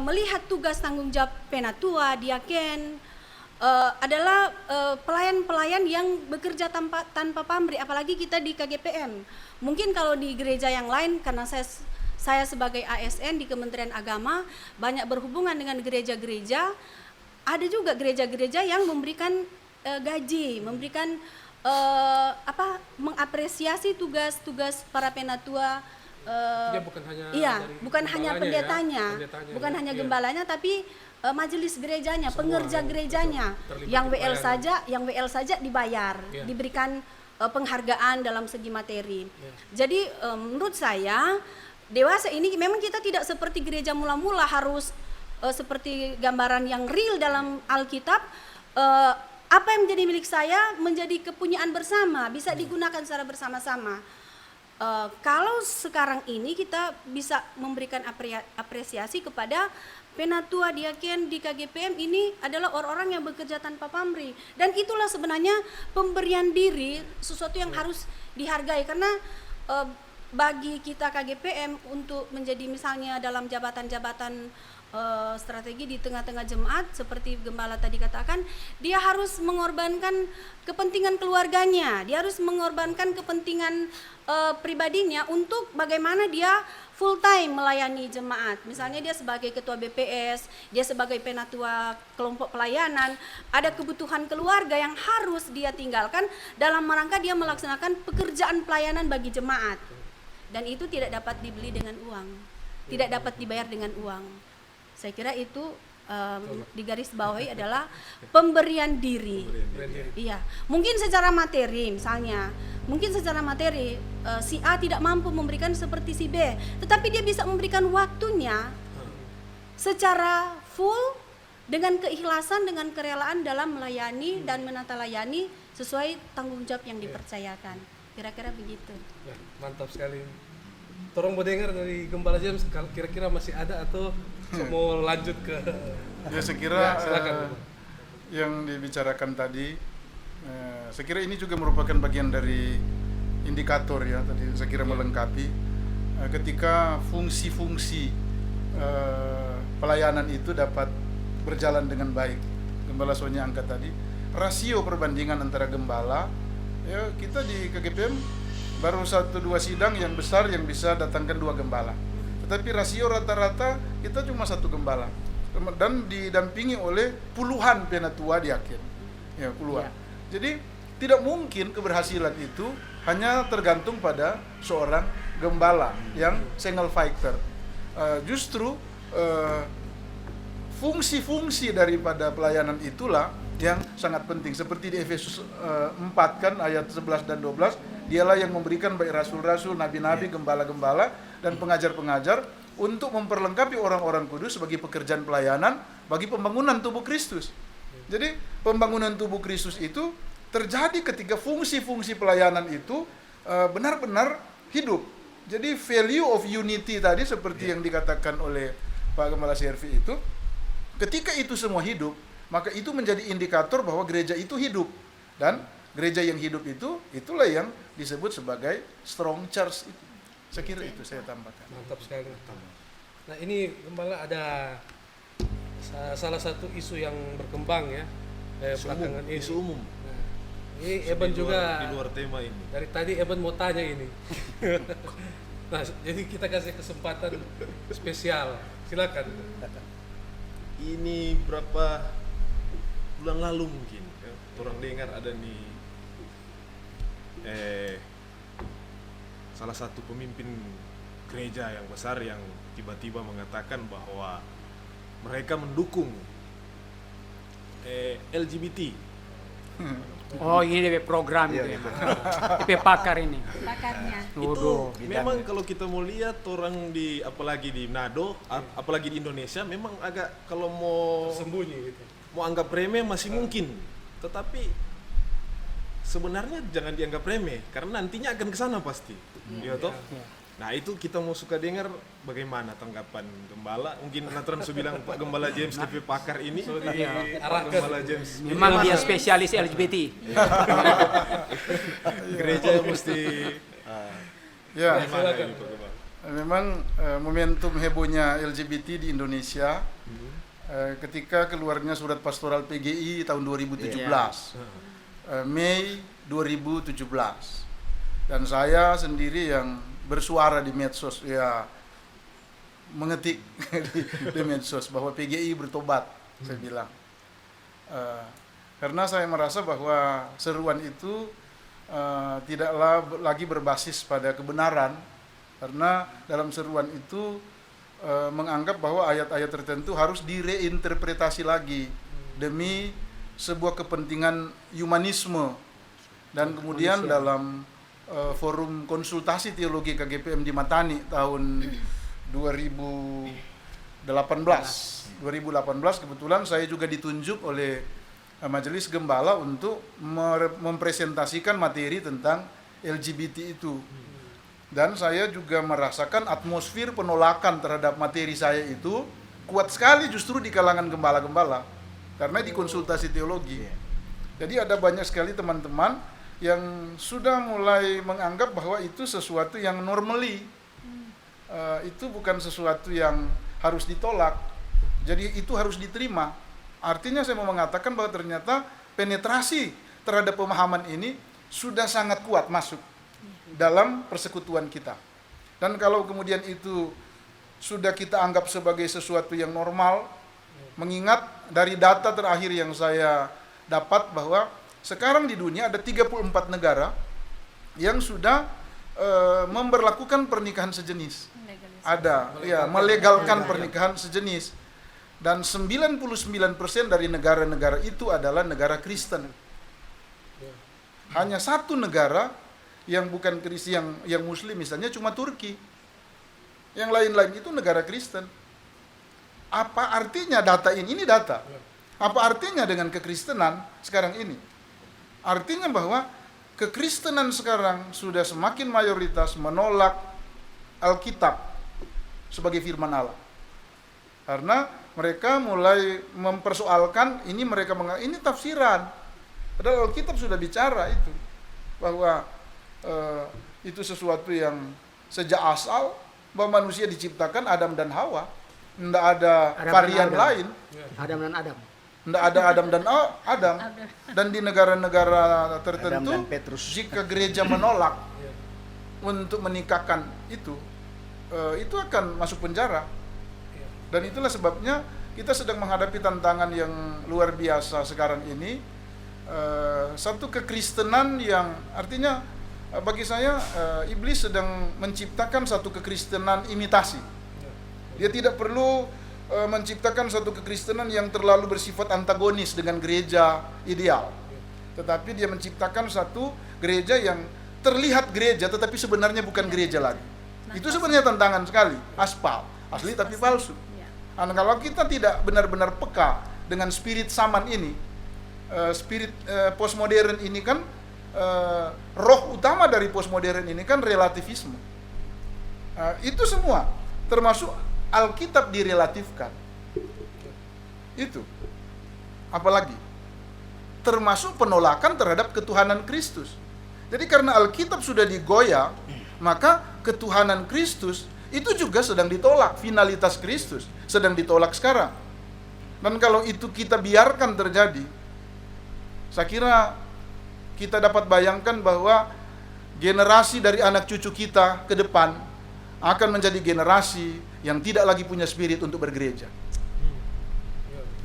melihat tugas tanggung jawab penatua, diaken, adalah pelayan-pelayan yang bekerja tanpa pamrih, apalagi kita di KGPM. Mungkin kalau di gereja yang lain, karena saya sebagai ASN di Kementerian Agama banyak berhubungan dengan gereja-gereja, ada juga gereja-gereja yang memberikan gaji, memberikan mengapresiasi tugas-tugas para penatua. Bukan hanya pendetanya, bukan hanya gembalanya, tapi majelis gerejanya, pengerja gerejanya, yang WL saja dibayar, diberikan penghargaan dalam segi materi. Jadi menurut saya dewasa ini memang kita tidak seperti gereja mula-mula harus seperti gambaran yang real dalam Alkitab. Apa yang menjadi milik saya menjadi kepunyaan bersama, bisa digunakan secara bersama-sama. Kalau sekarang ini kita bisa memberikan apresiasi kepada penatua diaken di KGPM, ini adalah orang-orang yang bekerja tanpa pamrih, dan itulah sebenarnya pemberian diri, sesuatu yang harus dihargai, karena bagi kita KGPM untuk menjadi misalnya dalam jabatan-jabatan strategi di tengah-tengah jemaat seperti gembala tadi katakan, dia harus mengorbankan kepentingan keluarganya, dia harus mengorbankan kepentingan pribadinya untuk bagaimana dia full time melayani jemaat. Misalnya dia sebagai ketua BPS, dia sebagai penatua kelompok pelayanan, ada kebutuhan keluarga yang harus dia tinggalkan dalam rangka dia melaksanakan pekerjaan pelayanan bagi jemaat, dan itu tidak dapat dibeli dengan uang, tidak dapat dibayar dengan uang. Saya kira itu digarisbawahi adalah pemberian diri. Iya, mungkin secara materi misalnya, si A tidak mampu memberikan seperti si B, tetapi dia bisa memberikan waktunya secara full dengan keikhlasan, dengan kerelaan dalam melayani dan menata layani sesuai tanggung jawab yang dipercayakan. Kira-kira begitu. Ya, mantap sekali. Tolong mau dengar dari Gembala James, kira-kira masih ada atau mau lanjut ke... Ya saya kira Ya, silakan. yang dibicarakan tadi, saya kira ini juga merupakan bagian dari indikator ya, tadi saya kira melengkapi ketika fungsi-fungsi pelayanan itu dapat berjalan dengan baik. Gembala Sonya angkat tadi, rasio perbandingan antara gembala, ya kita di KGPM baru 1-2 sidang yang besar yang bisa datangkan 2 gembala. Tetapi rasio rata-rata kita cuma 1 gembala. Dan didampingi oleh puluhan penatua di akhir. Ya, puluhan. Jadi tidak mungkin keberhasilan itu hanya tergantung pada seorang gembala yang single fighter. Justru fungsi-fungsi daripada pelayanan itulah yang sangat penting. Seperti di Efesus 4 kan ayat 11 dan 12, dialah yang memberikan baik rasul-rasul, nabi-nabi, gembala-gembala dan pengajar-pengajar untuk memperlengkapi orang-orang kudus sebagai pekerjaan pelayanan bagi pembangunan tubuh Kristus. Jadi pembangunan tubuh Kristus itu terjadi ketika fungsi-fungsi pelayanan itu benar-benar hidup. Jadi value of unity tadi seperti yang dikatakan oleh Pak Gembala Servi itu, ketika itu semua hidup, maka itu menjadi indikator bahwa gereja itu hidup. Dan gereja yang hidup itu, itulah yang disebut sebagai strong church itu. Saya kira itu saya tambahkan. Mantap sekali. Nah ini Gembala ada salah satu isu yang berkembang ya belakangan ini. Isu umum. Nah, ini Eben juga di luar tema ini. dari tadi Eben mau tanya ini. Nah jadi kita kasih kesempatan spesial. Silakan. Ini berapa bulan lalu mungkin ya, orang dengar ada nih salah satu pemimpin gereja yang besar yang tiba-tiba mengatakan bahwa mereka mendukung LGBT. Oh ini DP program itu ya. DP pakar ini. Pakarnya. Waduh. Itu memang kalau kita mau lihat orang di apalagi di Manado, apalagi di Indonesia memang agak kalau mau Sembunyi gitu. mau anggap remeh masih mungkin, tetapi sebenarnya jangan dianggap remeh karena nantinya akan ke sana pasti. Ya toh? Nah, itu kita mau suka dengar bagaimana tanggapan Gembala. Mungkin Natran sudah bilang Pak Gembala James DP pakar ini. Pak Gembala James. Memang dia spesialis LGBT. Gereja yang mesti Ya, gimana ini Pak Gembala? memang momentum hebohnya LGBT di Indonesia ketika keluarnya surat pastoral PGI tahun 2017, Mei 2017, dan saya sendiri yang bersuara di medsos, ya mengetik di medsos bahwa PGI bertobat, saya bilang, karena saya merasa bahwa seruan itu tidaklah lagi berbasis pada kebenaran, karena dalam seruan itu menganggap bahwa ayat-ayat tertentu harus direinterpretasi lagi demi sebuah kepentingan humanisme. Dan kemudian dalam forum konsultasi teologi KGPM di Matani tahun 2018 kebetulan saya juga ditunjuk oleh Majelis Gembala untuk mempresentasikan materi tentang LGBT itu. Dan saya juga merasakan atmosfer penolakan terhadap materi saya itu kuat sekali justru di kalangan gembala-gembala karena di konsultasi teologi. Jadi ada banyak sekali teman-teman yang sudah mulai menganggap bahwa itu sesuatu yang normally, itu bukan sesuatu yang harus ditolak. Jadi itu harus diterima. Artinya saya mau mengatakan bahwa ternyata penetrasi terhadap pemahaman ini sudah sangat kuat masuk dalam persekutuan kita. Dan kalau kemudian itu sudah kita anggap sebagai sesuatu yang normal, mengingat dari data terakhir yang saya dapat bahwa sekarang di dunia ada 34 negara yang sudah memberlakukan pernikahan sejenis. Ada, ya, melegalkan pernikahan sejenis. Dan 99% dari negara-negara itu adalah negara Kristen. Hanya satu negara yang bukan Kristen, yang Muslim misalnya cuma Turki. Yang lain-lain itu negara Kristen. Apa artinya data ini? Ini data. Apa artinya dengan kekristenan sekarang ini? Artinya bahwa kekristenan sekarang sudah semakin mayoritas menolak Alkitab sebagai firman Allah. Karena mereka mulai mempersoalkan ini, ini tafsiran. Padahal Alkitab sudah bicara itu, bahwa itu sesuatu yang sejak asal, bahwa manusia diciptakan Adam dan Hawa. Tidak ada varian lain. Adam dan Adam. Tidak ada Adam dan Adam. Dan di negara-negara Adam tertentu, dan Petrus. jika gereja menolak untuk menikahkan itu akan masuk penjara. Dan itulah sebabnya kita sedang menghadapi tantangan yang luar biasa sekarang ini. Satu kekristenan yang artinya bagi saya iblis sedang menciptakan satu kekristenan imitasi. Dia tidak perlu menciptakan satu kekristenan yang terlalu bersifat antagonis dengan gereja ideal. Tetapi dia menciptakan satu gereja yang terlihat gereja tetapi sebenarnya bukan gereja lagi. Itu sebenarnya tantangan sekali. Aspal, asli tapi palsu. Nah, kalau kita tidak benar-benar peka dengan spirit zaman ini, spirit postmodern ini kan, roh utama dari postmodern ini kan relativisme. Itu semua termasuk Alkitab direlatifkan. Itu. Apalagi termasuk penolakan terhadap ketuhanan Kristus. Jadi karena Alkitab sudah digoyah, maka ketuhanan Kristus itu juga sedang ditolak. Finalitas Kristus sedang ditolak sekarang. Dan kalau itu kita biarkan terjadi, saya kira kita dapat bayangkan bahwa generasi dari anak cucu kita ke depan akan menjadi generasi yang tidak lagi punya spirit untuk bergereja.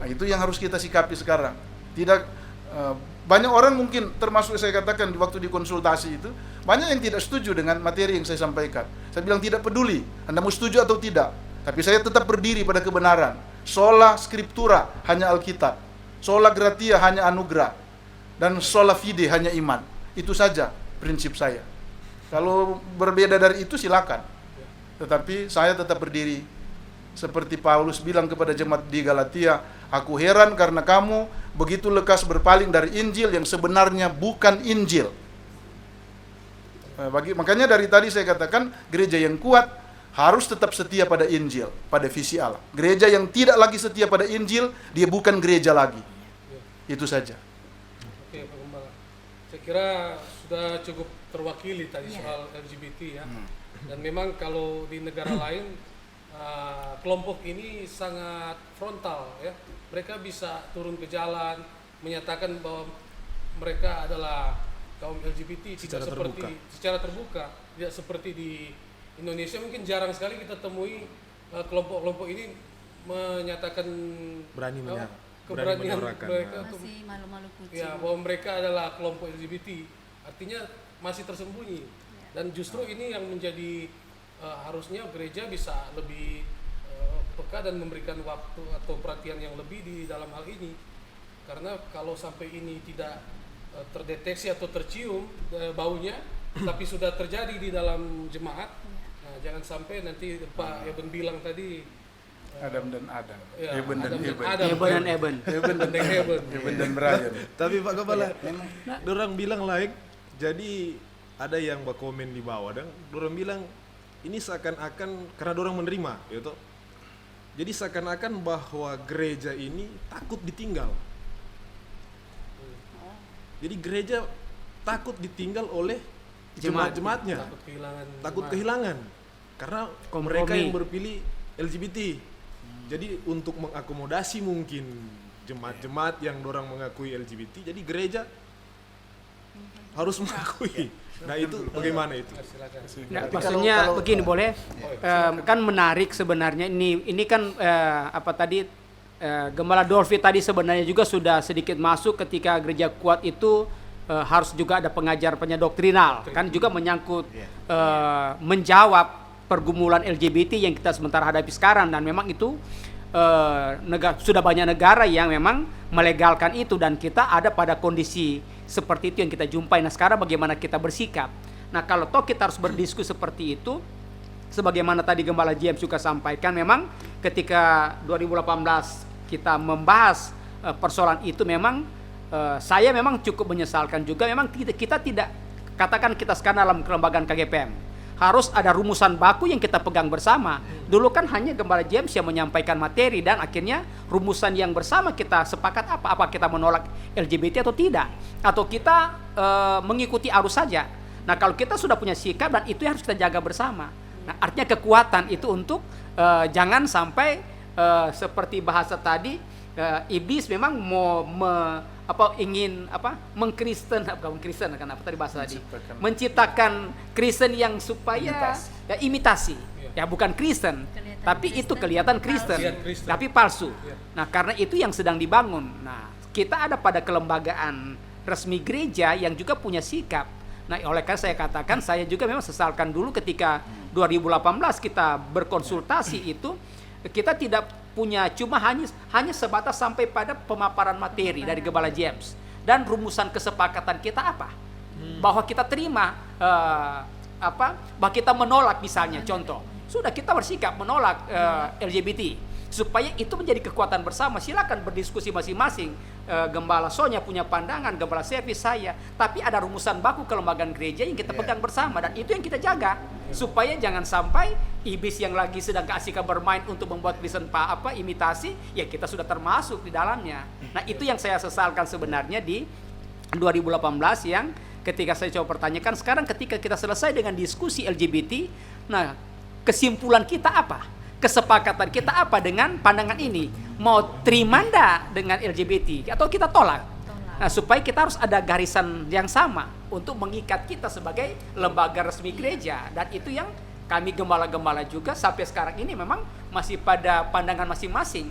Nah, itu yang harus kita sikapi sekarang. Tidak banyak orang mungkin, termasuk saya katakan di waktu dikonsultasi itu, banyak yang tidak setuju dengan materi yang saya sampaikan. Saya bilang tidak peduli, Anda mau setuju atau tidak, tapi saya tetap berdiri pada kebenaran. Sola scriptura, hanya Alkitab. Sola gratia, hanya anugerah. Dan sola fide, hanya iman. Itu saja prinsip saya. Kalau berbeda dari itu silakan. Tetapi saya tetap berdiri seperti Paulus bilang kepada jemaat di Galatia, aku heran karena kamu begitu lekas berpaling dari Injil yang sebenarnya bukan Injil. Makanya dari tadi saya katakan gereja yang kuat harus tetap setia pada Injil, pada visi Allah. Gereja yang tidak lagi setia pada Injil, dia bukan gereja lagi. Itu saja. Oke, Pak Gembala. Saya kira sudah cukup terwakili tadi soal LGBT ya. Dan memang kalau di negara lain kelompok ini sangat frontal ya. Mereka bisa turun ke jalan menyatakan bahwa mereka adalah kaum LGBT secara terbuka, tidak seperti di Indonesia. Mungkin jarang sekali kita temui kelompok-kelompok ini menyatakan keberanian mereka masih malu-malu kucing. Ya, bahwa mereka adalah kelompok LGBT. Artinya masih tersembunyi. Dan justru ini yang menjadi harusnya gereja bisa lebih peka dan memberikan waktu atau perhatian yang lebih di dalam hal ini. Karena kalau sampai ini tidak terdeteksi atau tercium baunya, tapi sudah terjadi di dalam jemaat, nah, jangan sampai nanti Pak Eben bilang tadi Adam dan Adam. Ya, Eben dan Eben. Eben dan Brian. Tapi Pak Gembala, dorang bilang lain, jadi ada yang berkomen di bawah dan dorang bilang ini seakan-akan karena dorang menerima, gitu. Jadi seakan-akan bahwa gereja ini takut ditinggal. Jadi gereja takut ditinggal oleh jemaat-jemaatnya. Takut kehilangan. Karena mereka yang berpilih LGBT. Jadi untuk mengakomodasi mungkin jemaat-jemaat yang dorang mengakui LGBT, jadi gereja harus mengakui. Nah itu bagaimana itu? Nah, maksudnya kalau begini boleh, kan menarik sebenarnya ini kan apa tadi Gembala Dolfi tadi sebenarnya juga sudah sedikit masuk ketika gereja kuat itu harus juga ada pengajar doktrinal, kan juga menyangkut menjawab pergumulan LGBT yang kita sementara hadapi sekarang. Dan memang itu sudah banyak negara yang memang melegalkan itu dan kita ada pada kondisi seperti itu yang kita jumpai. Nah sekarang bagaimana kita bersikap? Nah kalau toh kita harus berdiskusi seperti itu, sebagaimana tadi Gembala James juga sampaikan, memang ketika 2018 kita membahas persoalan itu, memang saya memang cukup menyesalkan juga, memang kita tidak, katakan kita sekarang dalam kelembagaan KGPM harus ada rumusan baku yang kita pegang bersama. Dulu kan hanya Gembala James yang menyampaikan materi, dan akhirnya rumusan yang bersama kita sepakat apa kita menolak LGBT atau tidak, atau kita mengikuti arus saja. Nah, kalau kita sudah punya sikap, dan itu yang harus kita jaga bersama. Nah, artinya kekuatan itu untuk jangan sampai seperti bahasa tadi, iblis memang mau mengkristen kan apa tadi bahasa tadi, menciptakan Kristen yang supaya imitasi. Ya bukan Kristen, tapi itu kelihatan Kristen, tapi palsu. Nah, karena itu yang sedang dibangun. Nah, kita ada pada kelembagaan resmi gereja yang juga punya sikap. Nah, oleh karena saya katakan, saya juga memang sesalkan dulu ketika 2018 kita berkonsultasi itu, kita tidak punya, cuma hanya sebatas sampai pada pemaparan materi dari Gembala James, dan rumusan kesepakatan kita apa, bahwa kita terima bahwa kita menolak, misalnya contoh, sudah kita bersikap menolak LGBT, supaya itu menjadi kekuatan bersama. Silakan berdiskusi masing-masing. Gembala Sonya punya pandangan, Gembala Sevi, saya, tapi ada rumusan baku kelembagaan gereja yang kita pegang bersama, dan itu yang kita jaga, supaya jangan sampai iblis yang lagi sedang keasikan bermain untuk membuat Kristen imitasi, ya kita sudah termasuk di dalamnya. Nah, itu yang saya sesalkan sebenarnya di 2018, yang ketika saya coba pertanyakan sekarang, ketika kita selesai dengan diskusi LGBT, nah kesimpulan kita apa? Kesepakatan kita apa dengan pandangan ini? Mau terima ndak dengan LGBT atau kita tolak? Nah, supaya kita harus ada garisan yang sama untuk mengikat kita sebagai lembaga resmi gereja, dan itu yang kami gembala-gembala juga sampai sekarang ini memang masih pada pandangan masing-masing.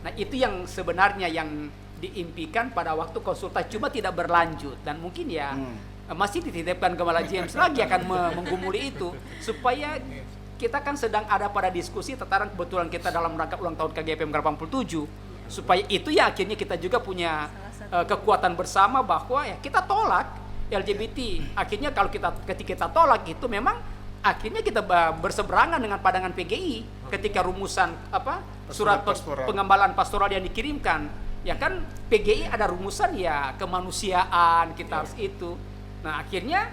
Nah, itu yang sebenarnya yang diimpikan pada waktu konsultasi, cuma tidak berlanjut, dan mungkin ya masih dititipkan Gembala James lagi akan menggumuli itu, supaya kita kan sedang ada pada diskusi tataran kebetulan kita dalam rangka ulang tahun KGPM 87, supaya itu ya akhirnya kita juga punya kekuatan bersama bahwa ya kita tolak LGBT. Akhirnya kalau ketika kita tolak itu, memang akhirnya kita berseberangan dengan pandangan PGI ketika rumusan surat pengembalaan pastoral yang dikirimkan. Ya kan PGI ada rumusan ya kemanusiaan, kita harus itu. Nah, akhirnya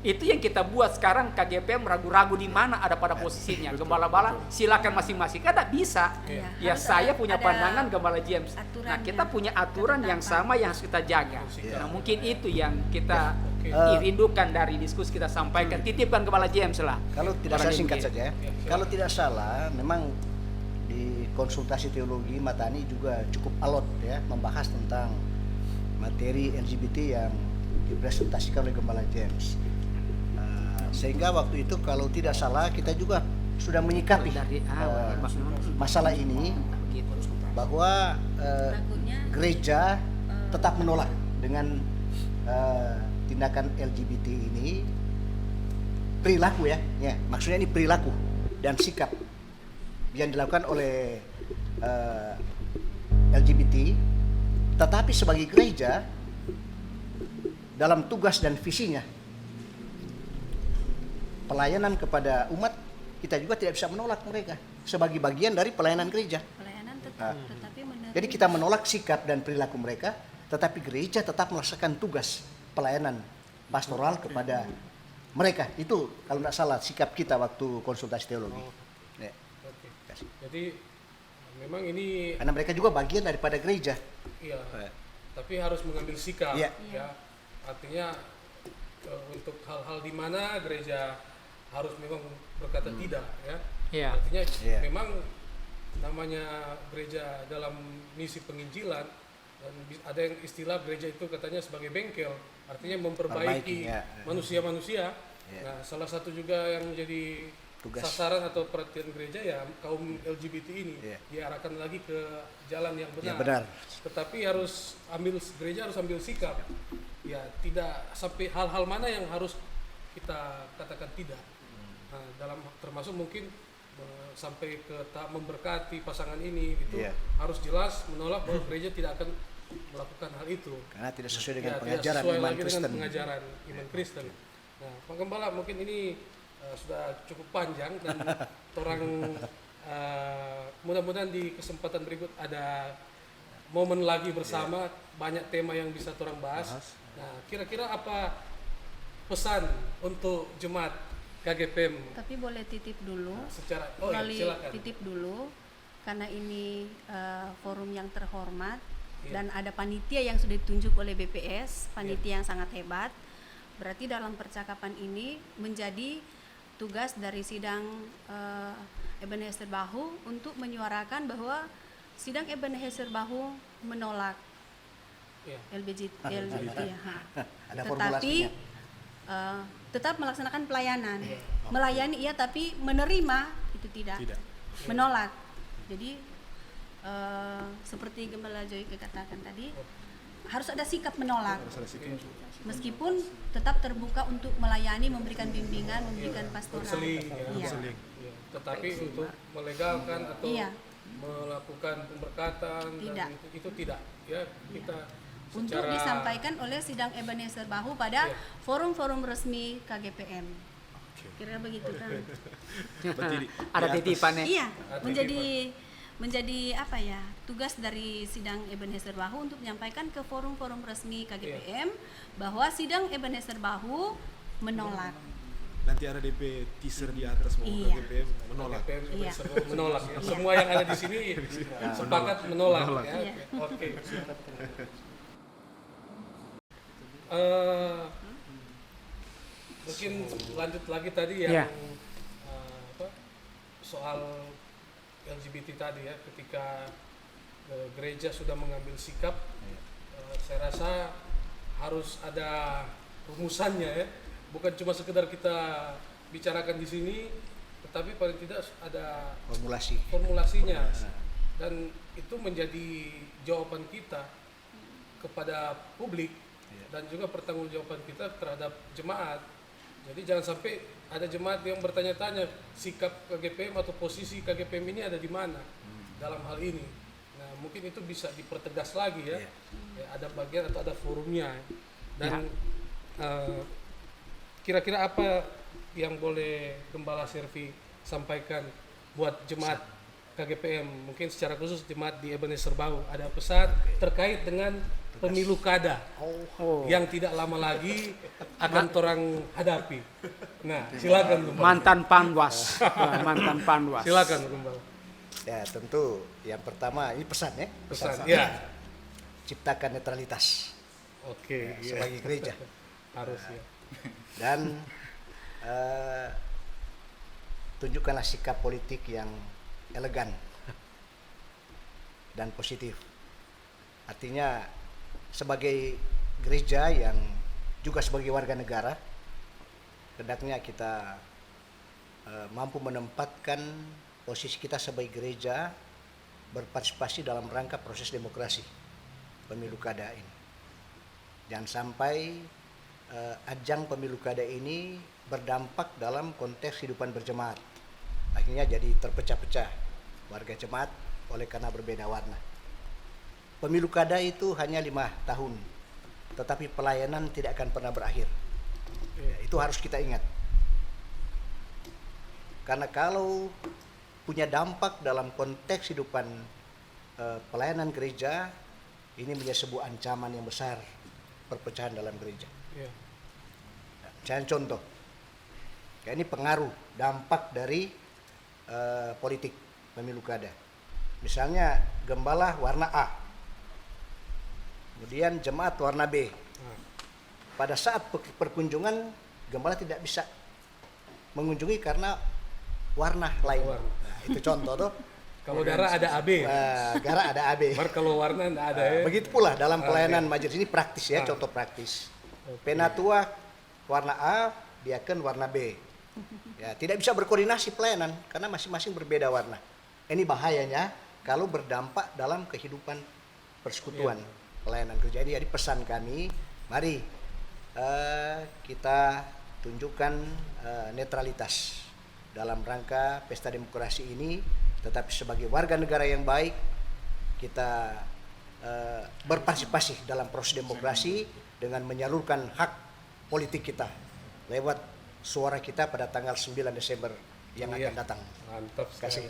itu yang kita buat sekarang KGPM ragu-ragu di mana ada pada posisinya. Gembala-gembala silakan masing-masing, kan bisa. Ya saya punya pandangan, Gembala James. Nah, kita punya aturan yang sama yang harus kita jaga. Nah, mungkin itu yang kita rindukan dari diskusi kita sampaikan. Titipkan Gembala James lah. Kalau tidak salah, singkat saja ya. Kalau tidak salah, memang di konsultasi teologi Matani juga cukup alot ya membahas tentang materi LGBT yang dipresentasikan oleh Gembala James. Sehingga waktu itu kalau tidak salah kita juga sudah menyikapi masalah ini, bahwa gereja tetap menolak dengan tindakan LGBT ini, perilaku ya, maksudnya ini perilaku dan sikap yang dilakukan oleh LGBT, tetapi sebagai gereja dalam tugas dan visinya pelayanan kepada umat, kita juga tidak bisa menolak mereka sebagai bagian dari pelayanan gereja. Pelayanan tetapi menerima. Jadi kita menolak sikap dan perilaku mereka, tetapi gereja tetap melaksanakan tugas pelayanan pastoral kepada mereka. Itu kalau tidak salah sikap kita waktu konsultasi teologi. Jadi memang ini karena mereka juga bagian daripada gereja. Iya. Tapi harus mengambil sikap. Ya. Artinya untuk hal-hal di mana gereja harus memang berkata tidak ya. Artinya memang namanya gereja dalam misi penginjilan, dan ada yang istilah gereja itu katanya sebagai bengkel, artinya memperbaiki manusia-manusia. Nah, salah satu juga yang jadi tugas, sasaran atau perhatian gereja ya kaum LGBT ini diarahkan lagi ke jalan yang benar. Tetapi gereja harus ambil sikap. Ya, tidak sampai hal-hal mana yang harus kita katakan tidak. Nah, dalam termasuk mungkin sampai ke tahap memberkati pasangan ini itu harus jelas menolak bahwa gereja tidak akan melakukan hal itu karena tidak sesuai dengan pengajaran tidak sesuai iman lagi Kristen. Dengan pengajaran iman Kristen. Nah, Pak Gembala, mungkin ini sudah cukup panjang dan orang mudah-mudahan di kesempatan berikut ada momen lagi bersama, banyak tema yang bisa orang bahas. Nah, kira-kira apa pesan untuk jemaat KGPM? Tapi boleh titip dulu. Secara silakan. Titip dulu karena ini forum yang terhormat dan ada panitia yang sudah ditunjuk oleh BPS, panitia yang sangat hebat. Berarti dalam percakapan ini menjadi tugas dari sidang Ebenezer Bahu untuk menyuarakan bahwa sidang Ebenezer Bahu menolak LGBT. Ada Tetapi formulasinya. tetap melaksanakan pelayanan, melayani iya, tapi menerima itu tidak. Menolak. Jadi seperti Gembala Joy katakan tadi, harus ada sikap menolak. Meskipun tetap terbuka untuk melayani, memberikan bimbingan, memberikan pastoral. Konseling, tetapi untuk melegalkan atau melakukan pemberkatan dan itu tidak, ya kita untuk disampaikan oleh sidang Ebenezer Bahu pada forum-forum resmi KGPM. Kira begitu kan? Ada titipannya. Iya, menjadi apa ya, tugas dari sidang Ebenezer Bahu untuk menyampaikan ke forum-forum resmi KGPM bahwa sidang Ebenezer Bahu menolak. Nanti ada DP teaser di atas mau KGPM menolak. Menolak. Ya. Semua yang ada di sini sepakat menolak. Ya. Oke. Mungkin lanjut lagi tadi yang soal LGBT tadi ya, ketika gereja sudah mengambil sikap, saya rasa harus ada rumusannya ya, bukan cuma sekedar kita bicarakan di sini, tetapi paling tidak ada formulasinya, dan itu menjadi jawaban kita kepada publik dan juga pertanggungjawaban kita terhadap jemaat. Jadi jangan sampai ada jemaat yang bertanya-tanya sikap KGPM atau posisi KGPM ini ada di mana dalam hal ini. Nah, mungkin itu bisa dipertegas lagi ya. Ya, ada bagian atau ada forumnya. Dan kira-kira apa yang boleh Gembala Servi sampaikan buat jemaat KGPM, mungkin secara khusus jemaat di Ebenezer Bahu, ada pesan terkait dengan pemilu kada yang tidak lama lagi akan orang hadapi. Nah, silakan Gembala. Mantan Panwas. Mantan Panwas. Silakan Gembala. Ya, tentu yang pertama ini pesan ya. Pesan ya. Ciptakan netralitas. Oke, sebagai gereja. Harus ya. Dan tunjukkanlah sikap politik yang elegan dan positif. Artinya sebagai gereja yang juga sebagai warga negara, hendaknya kita mampu menempatkan posisi kita sebagai gereja berpartisipasi dalam rangka proses demokrasi pemilu kada ini. Jangan sampai ajang pemilu kada ini berdampak dalam konteks kehidupan berjemaat. Akhirnya jadi terpecah-pecah warga jemaat oleh karena berbeda warna. Pemilu kada itu hanya 5 tahun, tetapi pelayanan tidak akan pernah berakhir. Ya, itu harus kita ingat. Karena kalau punya dampak dalam konteks kehidupan pelayanan gereja, ini menjadi sebuah ancaman yang besar perpecahan dalam gereja. Misalnya contoh, ya ini pengaruh dampak dari politik pemilu kada. Misalnya gembala warna A, kemudian jemaat warna B. Pada saat perkunjungan gembala tidak bisa mengunjungi karena warna lain. Nah, itu contoh tuh. Kalau darah ada AB. Darah ada AB. Kalau warna tidak ada ya. Begitu pula dalam pelayanan majelis ini praktis ya, contoh praktis. Penatua warna A, diaken warna B. Ya, tidak bisa berkoordinasi pelayanan karena masing-masing berbeda warna. Ini bahayanya kalau berdampak dalam kehidupan persekutuan pelayanan gereja. Jadi pesan kami, mari kita tunjukkan netralitas dalam rangka pesta demokrasi ini, tetapi sebagai warga negara yang baik kita berpartisipasi dalam proses demokrasi dengan menyalurkan hak politik kita lewat suara kita pada tanggal 9 Desember yang Iya. akan datang. Mantap Kasih. sekali.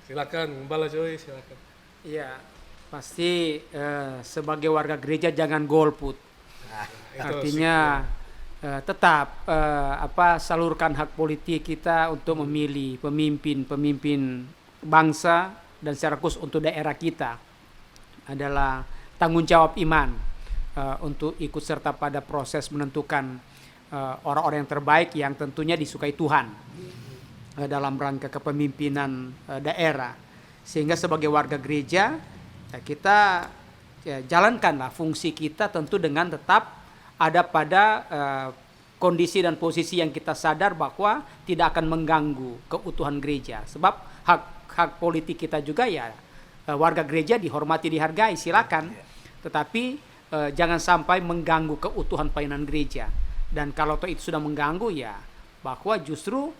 Silakan Gembala Joy, silakan. Iya, pasti sebagai warga gereja jangan golput. Itu Artinya tetap salurkan hak politik kita untuk memilih pemimpin bangsa dan secara khusus untuk daerah kita adalah tanggung jawab iman untuk ikut serta pada proses menentukan orang-orang yang terbaik yang tentunya disukai Tuhan dalam rangka kepemimpinan daerah. Sehingga sebagai warga gereja kita jalankanlah fungsi kita tentu dengan tetap ada pada kondisi dan posisi yang kita sadar bahwa tidak akan mengganggu keutuhan gereja. Sebab hak politik kita juga ya warga gereja dihormati, dihargai, silakan. Tetapi jangan sampai mengganggu keutuhan pelayanan gereja. Dan kalau itu sudah mengganggu ya bahwa justru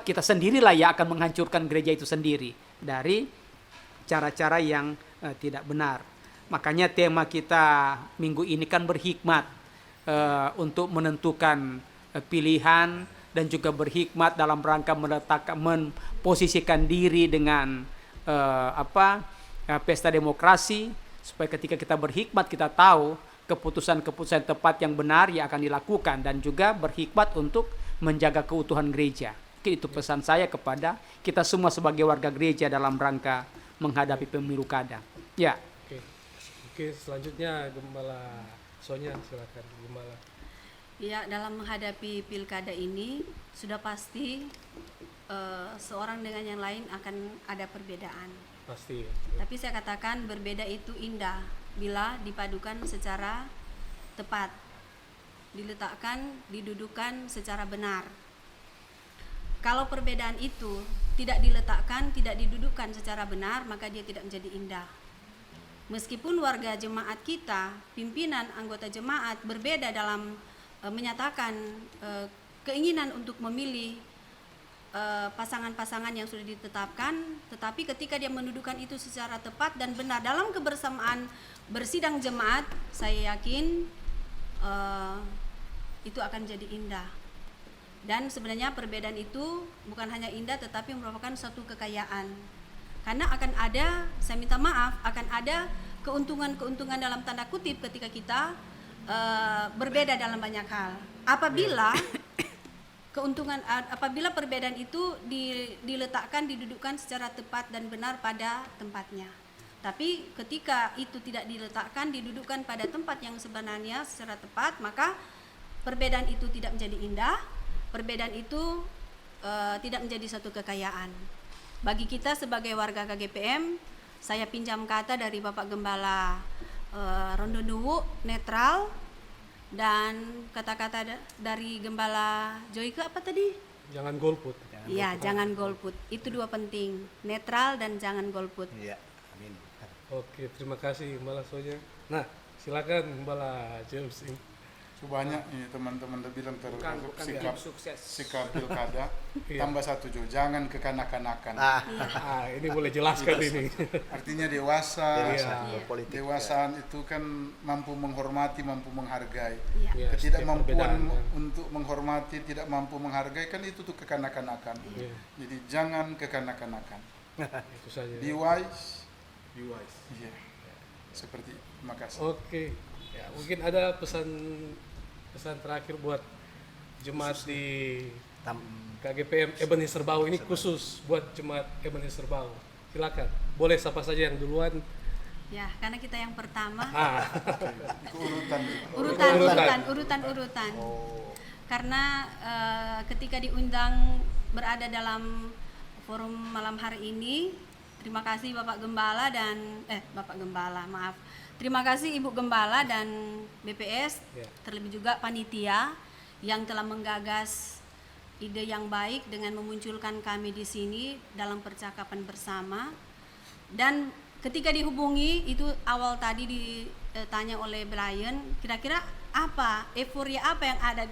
kita sendirilah yang akan menghancurkan gereja itu sendiri dari cara-cara yang tidak benar. Makanya tema kita minggu ini kan berhikmat untuk menentukan pilihan dan juga berhikmat dalam rangka memposisikan diri dengan pesta demokrasi supaya ketika kita berhikmat kita tahu keputusan-keputusan tepat yang benar yang akan dilakukan dan juga berhikmat untuk menjaga keutuhan gereja. Itu pesan saya kepada kita semua sebagai warga gereja dalam rangka menghadapi pemilu kada. Ya. Oke, selanjutnya Gembala Sonya, silakan Gembala. Ya, dalam menghadapi pilkada ini sudah pasti seorang dengan yang lain akan ada perbedaan. Pasti. Tapi saya katakan berbeda itu indah bila dipadukan secara tepat, diletakkan, didudukan secara benar. Kalau perbedaan itu tidak diletakkan, tidak didudukan secara benar, maka dia tidak menjadi indah. Meskipun warga jemaat kita, pimpinan anggota jemaat berbeda dalam menyatakan keinginan untuk memilih pasangan-pasangan yang sudah ditetapkan, tetapi ketika dia mendudukan itu secara tepat dan benar dalam kebersamaan bersidang jemaat, saya yakin itu akan jadi indah. Dan sebenarnya perbedaan itu bukan hanya indah tetapi merupakan suatu kekayaan. Karena akan ada, saya minta maaf, akan ada keuntungan-keuntungan dalam tanda kutip ketika kita berbeda dalam banyak hal. Apabila perbedaan itu diletakkan, didudukkan secara tepat dan benar pada tempatnya. Tapi ketika itu tidak diletakkan, didudukkan pada tempat yang sebenarnya secara tepat, maka perbedaan itu tidak menjadi indah, perbedaan itu tidak menjadi satu kekayaan. Bagi kita sebagai warga KGPM, saya pinjam kata dari Bapak Gembala Rondonuwu, netral, dan kata-kata dari Gembala Joyke apa tadi? Jangan golput. Iya, jangan golput. Itu dua penting, netral dan jangan golput. Iya, amin. Oke, terima kasih Gembala Sonya. Nah, silakan Gembala James. Banyak ini teman-teman udah bilang termasuk sikap pilkada. Iya. Tambah satu juga, jangan kekanak-kanakan. Ini boleh jelaskan ini. Artinya dewasa. Iya. Politik. Dewasaan itu kan mampu menghormati, mampu menghargai. Iya. Ya, Ketidakmampuan setiap perbedaan, untuk menghormati, tidak mampu menghargai kan itu tuh kekanak-kanakan. Iya. Jadi jangan kekanak-kanakan. Itu saja. Be wise. Be wise. Iya. Seperti itu. Terima kasih. Oke. Ya, mungkin ada pesan terakhir buat jemaat di KGPM Ebenezer Bahu ini, khusus buat jemaat Ebenezer Bahu. Silakan. Boleh siapa saja yang duluan. Ya, karena kita yang pertama. Urutan. Karena ketika diundang berada dalam forum malam hari ini, terima kasih Bapak Gembala dan terima kasih Ibu Gembala dan BPS, terlebih juga panitia yang telah menggagas ide yang baik dengan memunculkan kami di sini dalam percakapan bersama. Dan ketika dihubungi itu awal tadi ditanya oleh Brian, kira-kira apa euforia apa yang ada?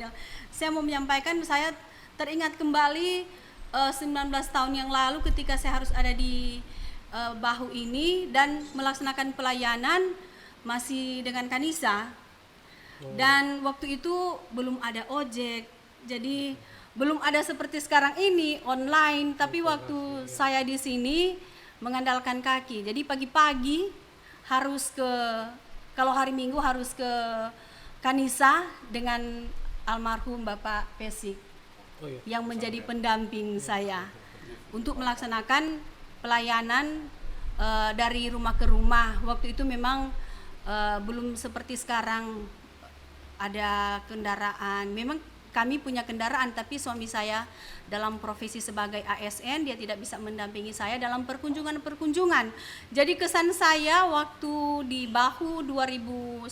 Saya mau menyampaikan, saya teringat kembali 19 tahun yang lalu ketika saya harus ada di Bahu ini dan melaksanakan pelayanan masih dengan Kanisa. Dan waktu itu belum ada ojek, Jadi belum ada seperti sekarang ini online, tapi waktu saya di sini mengandalkan kaki. Jadi pagi-pagi harus kalau hari Minggu harus ke Kanisa dengan almarhum Bapak Pesik yang menjadi pendamping saya untuk melaksanakan pelayanan dari rumah ke rumah. Waktu itu memang belum seperti sekarang ada kendaraan. Memang kami punya kendaraan, tapi suami saya dalam profesi sebagai ASN, dia tidak bisa mendampingi saya dalam perkunjungan-perkunjungan. Jadi kesan saya waktu di Bahu 2001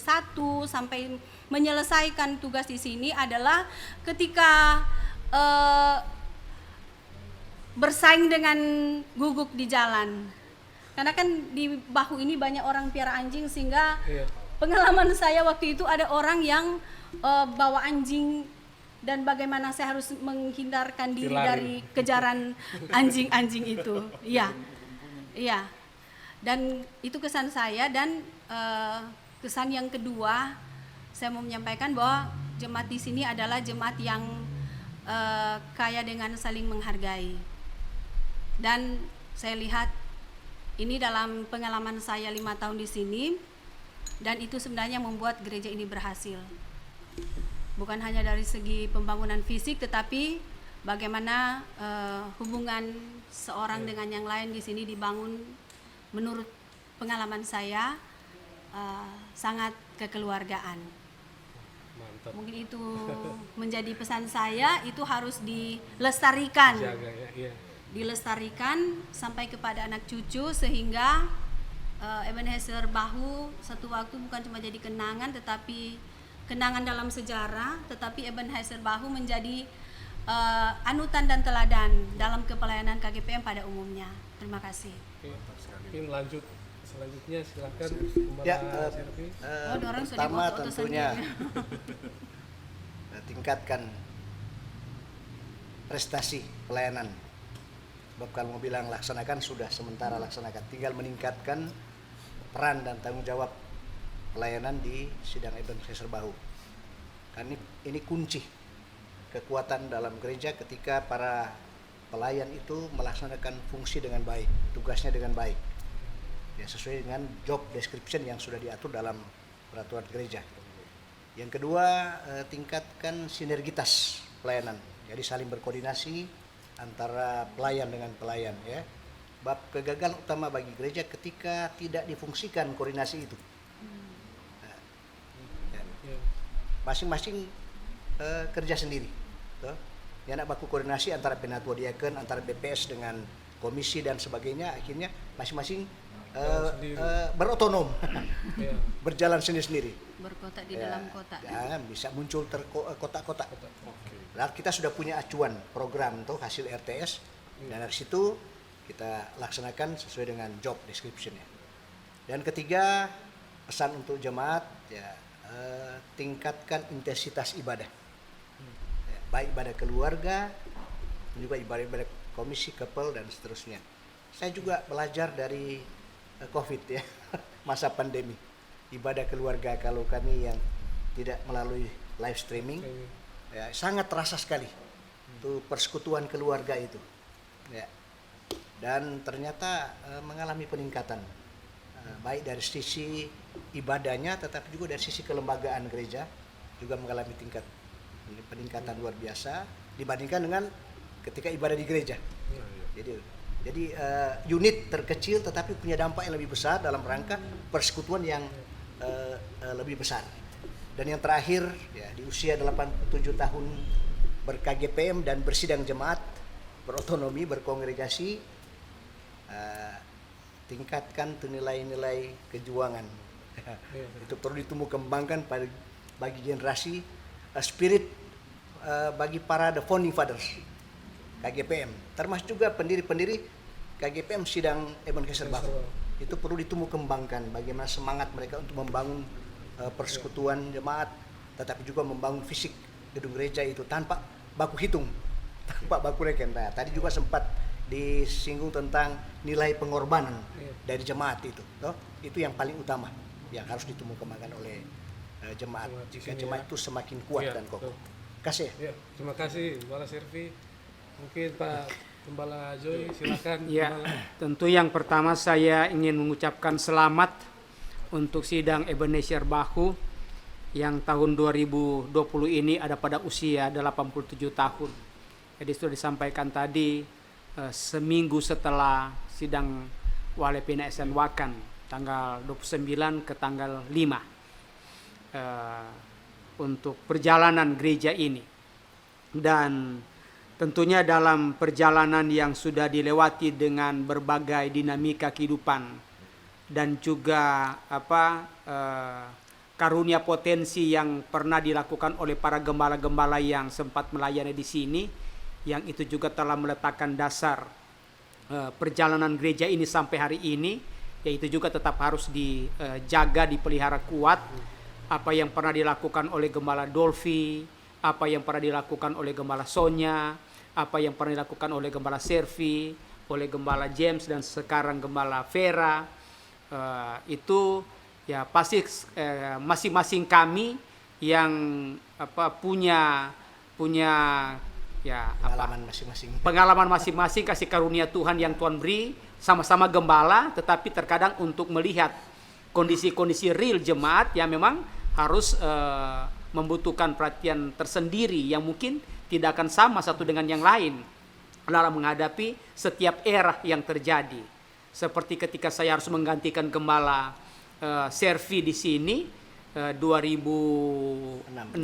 sampai menyelesaikan tugas di sini adalah ketika bersaing dengan guguk di jalan. Karena kan di Bahu ini banyak orang piara anjing, sehingga pengalaman saya waktu itu ada orang yang bawa anjing dan bagaimana saya harus menghindarkan diri dari kejaran anjing-anjing itu. Iya. Dan itu kesan saya. Dan kesan yang kedua, saya mau menyampaikan bahwa jemaat di sini adalah jemaat yang kaya dengan saling menghargai. Dan saya lihat ini dalam pengalaman saya 5 tahun di sini, dan itu sebenarnya membuat gereja ini berhasil. Bukan hanya dari segi pembangunan fisik, tetapi bagaimana hubungan seorang dengan yang lain di sini dibangun menurut pengalaman saya sangat kekeluargaan. Mantap. Mungkin itu menjadi pesan saya, itu harus dilestarikan. Jaga, ya. Dilestarikan sampai kepada anak cucu, sehingga Ebenezer Bahu satu waktu bukan cuma jadi kenangan, tetapi kenangan dalam sejarah, tetapi Ebenezer Bahu menjadi anutan dan teladan dalam kepelayanan KGPM pada umumnya. Terima kasih. Mungkin lanjut selanjutnya, silakan. Ya, Orang sudah pertama foto-foto tentunya sendiri. tingkatkan prestasi pelayanan. Sebab kalau mau bilang laksanakan, sudah sementara laksanakan, tinggal meningkatkan peran dan tanggung jawab pelayanan di sidang Ebenezer Bahu. Karena ini kunci kekuatan dalam gereja ketika para pelayan itu melaksanakan fungsi dengan baik, tugasnya dengan baik, ya sesuai dengan job description yang sudah diatur dalam peraturan gereja. Yang kedua, tingkatkan sinergitas pelayanan, jadi saling berkoordinasi antara pelayan dengan pelayan, ya. Bab kegagalan utama bagi gereja ketika tidak difungsikan koordinasi itu. Masing-masing kerja sendiri, toh. Ya, nak baku koordinasi antara penatua diaken, antara BPS dengan komisi dan sebagainya, akhirnya masing-masing berotonom, berjalan sendiri-sendiri. Berkotak di dalam kotak. Dan bisa muncul kotak-kotak. Lalu kita sudah punya acuan program tuh hasil RTS, dan dari situ kita laksanakan sesuai dengan job description-nya. Dan ketiga, pesan untuk jemaat, ya, tingkatkan intensitas ibadah, ya, baik ibadah keluarga, juga ibadah komisi, couple, dan seterusnya. Saya juga belajar dari COVID, ya, masa pandemi, ibadah keluarga kalau kami yang tidak melalui live streaming, ya, sangat terasa sekali itu persekutuan keluarga itu, ya. Dan ternyata mengalami peningkatan, baik dari sisi ibadahnya, tetapi juga dari sisi kelembagaan gereja juga mengalami peningkatan luar biasa dibandingkan dengan ketika ibadah di gereja. Jadi unit terkecil tetapi punya dampak yang lebih besar dalam rangka persekutuan yang lebih besar. Dan yang terakhir, ya, di usia 87 tahun ber-KGPM dan bersidang jemaat, berotonomi, berkongregasi, tingkatkan nilai-nilai kejuangan. Itu perlu ditumbuh kembangkan bagi generasi, spirit bagi para the founding fathers KGPM, termasuk juga pendiri-pendiri KGPM sidang Ebenezer Bahu. Itu perlu ditumbuh kembangkan bagaimana semangat mereka untuk membangun persekutuan jemaat, tetapi juga membangun fisik gedung gereja itu tanpa baku hitung, tanpa baku reken. Nah, tadi juga sempat disinggung tentang nilai pengorbanan dari jemaat itu, toh? Itu yang paling utama yang harus ditumbuh kembangkan oleh jemaat. Jika jemaat itu semakin kuat dan kokoh. Kasih. Ya, terima kasih Gembala Servi. Mungkin Pak Gembala Joy, silakan. Ya, Gembala. tentu yang pertama saya ingin mengucapkan selamat untuk sidang Ebenezer Bahu yang tahun 2020 ini ada pada usia 87 tahun. Jadi sudah disampaikan tadi seminggu setelah sidang Wale Pina SN Wakan tanggal 29 ke tanggal 5 untuk perjalanan gereja ini. Dan tentunya dalam perjalanan yang sudah dilewati dengan berbagai dinamika kehidupan dan juga karunia potensi yang pernah dilakukan oleh para gembala-gembala yang sempat melayani di sini, yang itu juga telah meletakkan dasar perjalanan gereja ini sampai hari ini, yaitu juga tetap harus dijaga, dipelihara kuat. Apa yang pernah dilakukan oleh Gembala Dolfi, apa yang pernah dilakukan oleh Gembala Sonya, apa yang pernah dilakukan oleh Gembala Servi, oleh Gembala James, dan sekarang Gembala Vera, itu ya pasti masing-masing kami yang punya ya pengalaman masing-masing, kasih karunia Tuhan yang Tuhan beri, sama-sama gembala, tetapi terkadang untuk melihat kondisi-kondisi real jemaat yang memang harus membutuhkan perhatian tersendiri yang mungkin tidak akan sama satu dengan yang lain dalam menghadapi setiap era yang terjadi. Seperti ketika saya harus menggantikan Gembala Servi di sini 2006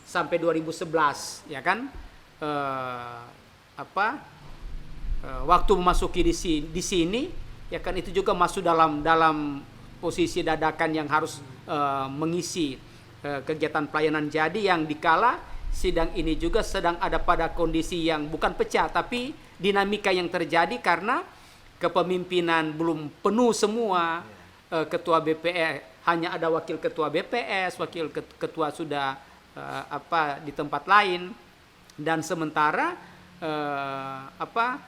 sampai 2011, ya kan? Waktu memasuki di sini, ya kan, itu juga masuk dalam posisi dadakan yang harus mengisi kegiatan pelayanan. Jadi yang dikala sidang ini juga sedang ada pada kondisi yang bukan pecah, tapi dinamika yang terjadi karena kepemimpinan belum penuh semua. Ketua BPS hanya ada wakil ketua BPS, wakil ketua sudah di tempat lain, dan sementara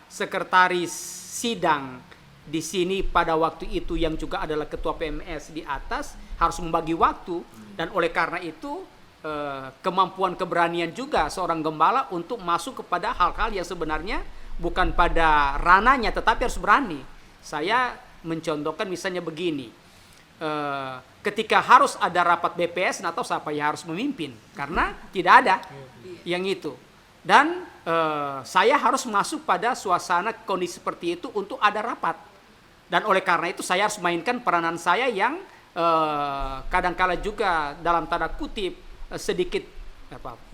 sekretaris sidang di sini pada waktu itu yang juga adalah ketua PMS di atas harus membagi waktu, dan oleh karena itu kemampuan keberanian juga seorang gembala untuk masuk kepada hal-hal yang sebenarnya bukan pada ranahnya tetapi harus berani. Saya mencontohkan misalnya begini, ketika harus ada rapat BPS, nah tahu siapa yang harus memimpin karena tidak ada yang itu, dan saya harus masuk pada suasana kondisi seperti itu untuk ada rapat. Dan oleh karena itu saya harus mainkan peranan saya yang kadangkala juga dalam tanda kutip sedikit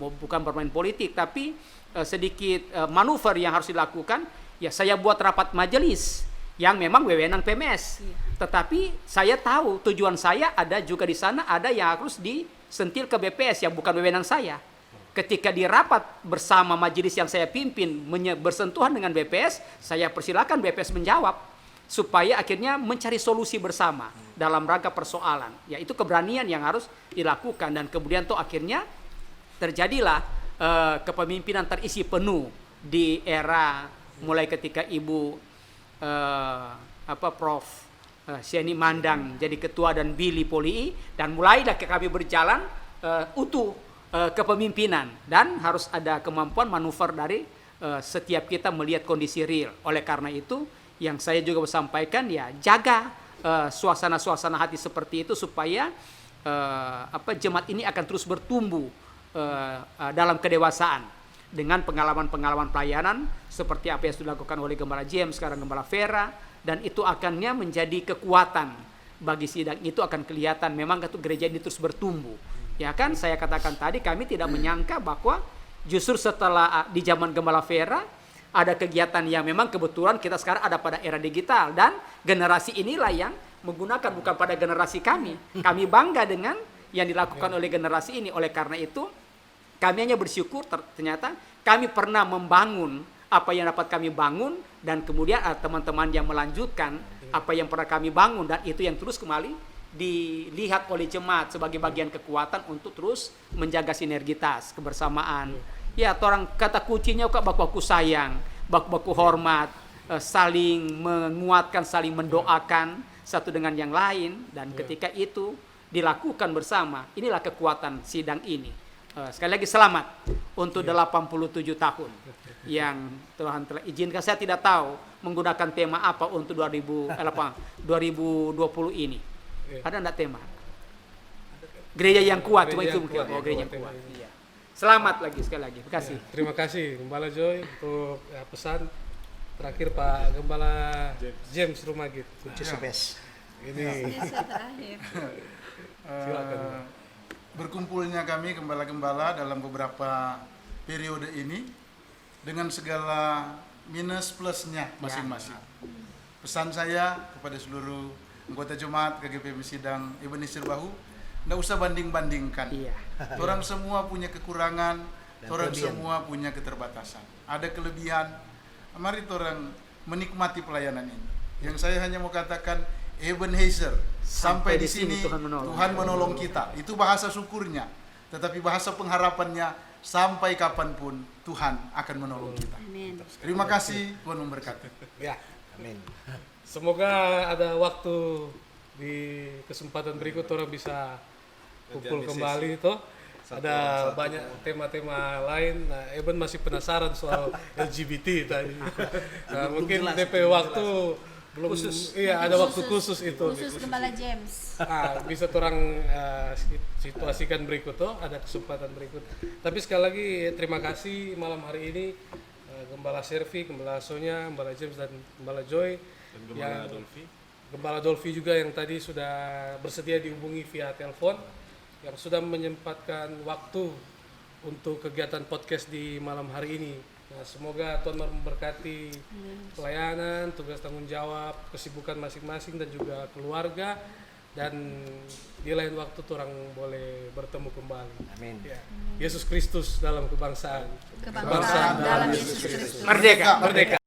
bukan bermain politik, tapi sedikit manuver yang harus dilakukan. Ya, saya buat rapat majelis yang memang wewenang PMS. Tetapi saya tahu tujuan saya ada juga di sana, ada yang harus disentil ke BPS yang bukan wewenang saya. Ketika di rapat bersama majelis yang saya pimpin bersentuhan dengan BPS, saya persilakan BPS menjawab supaya akhirnya mencari solusi bersama dalam rangka persoalan. Ya, itu keberanian yang harus dilakukan, dan kemudian toh akhirnya terjadilah kepemimpinan terisi penuh di era mulai ketika Ibu Prof Siani Mandang jadi ketua dan Billy Polii, dan mulailah kami berjalan utuh kepemimpinan, dan harus ada kemampuan manuver dari setiap kita melihat kondisi real. Oleh karena itu yang saya juga sampaikan, ya jaga suasana-suasana hati seperti itu supaya jemaat ini akan terus bertumbuh dalam kedewasaan dengan pengalaman-pengalaman pelayanan seperti apa yang sudah dilakukan oleh Gembala James, sekarang Gembala Vera, dan itu akannya menjadi kekuatan bagi sidang. Itu akan kelihatan memang gereja ini terus bertumbuh. Ya kan, saya katakan tadi kami tidak menyangka bahwa justru setelah di zaman Gembala Vera ada kegiatan yang memang kebetulan kita sekarang ada pada era digital, dan generasi inilah yang menggunakan, bukan pada generasi kami. Kami bangga dengan yang dilakukan oleh generasi ini. Oleh karena itu kami hanya bersyukur ternyata kami pernah membangun apa yang dapat kami bangun, dan kemudian ada teman-teman yang melanjutkan apa yang pernah kami bangun, dan itu yang terus kembali dilihat oleh jemaat sebagai bagian kekuatan untuk terus menjaga sinergitas, kebersamaan. Ya, orang kata kuncinya kok baku-baku sayang, baku-baku hormat, saling menguatkan, saling mendoakan satu dengan yang lain, dan ketika itu dilakukan bersama, inilah kekuatan sidang ini. Sekali lagi selamat untuk 87 tahun yang Tuhan telah izinkan. Saya tidak tahu menggunakan tema apa untuk 2020 ini. Ada enggak tema? Gereja yang kuat, cuma itu mungkin. Oh, gereja yang kuat. Iya. Selamat lagi sekali lagi. Terima kasih. Terima kasih Gembala Joy untuk pesan terakhir Pak Gembala James Rumagit. Kunci sebes. Ini Saya terakhir. silakan. Berkumpulnya kami gembala-gembala dalam beberapa periode ini dengan segala minus plusnya masing-masing. Pesan saya kepada seluruh anggota jemaat KGPM Sidang Ebenezer Bahu, tidak usah banding-bandingkan. Iya. Orang semua punya kekurangan, Dan orang kelebihan. semua punya keterbatasan. Ada kelebihan. Mari orang menikmati pelayanan ini. Yang saya hanya mau katakan, Ebenezer, sampai di sini Tuhan menolong kita. Itu bahasa syukurnya. Tetapi bahasa pengharapannya, sampai kapanpun Tuhan akan menolong kita. Amin. Terima kasih, Tuhan memberkati. Ya, Amin. semoga ada waktu di kesempatan berikut orang bisa kumpul kembali toh. Ada banyak tema-tema lain. Nah, Eben masih penasaran soal LGBT tadi. Nah, mungkin DP waktu belum khusus. Iya, ada waktu khusus itu. Khusus Gembala James. Bisa orang situasikan berikut toh, ada kesempatan berikut. Tapi sekali lagi terima kasih malam hari ini Gembala Servi, Gembala Sonya, Gembala James dan Gembala Joy Dan Gembala Dolphy. Gembala Dolphy juga yang tadi sudah bersedia dihubungi via telepon, yang sudah menyempatkan waktu untuk kegiatan podcast di malam hari ini. Nah, semoga Tuhan memberkati pelayanan, tugas tanggung jawab, kesibukan masing-masing dan juga keluarga, dan di lain waktu orang boleh bertemu kembali. Amin. Ya. Yesus Kristus dalam kebangsaan. Kebangsaan dalam Yesus Kristus. Merdeka. Merdeka.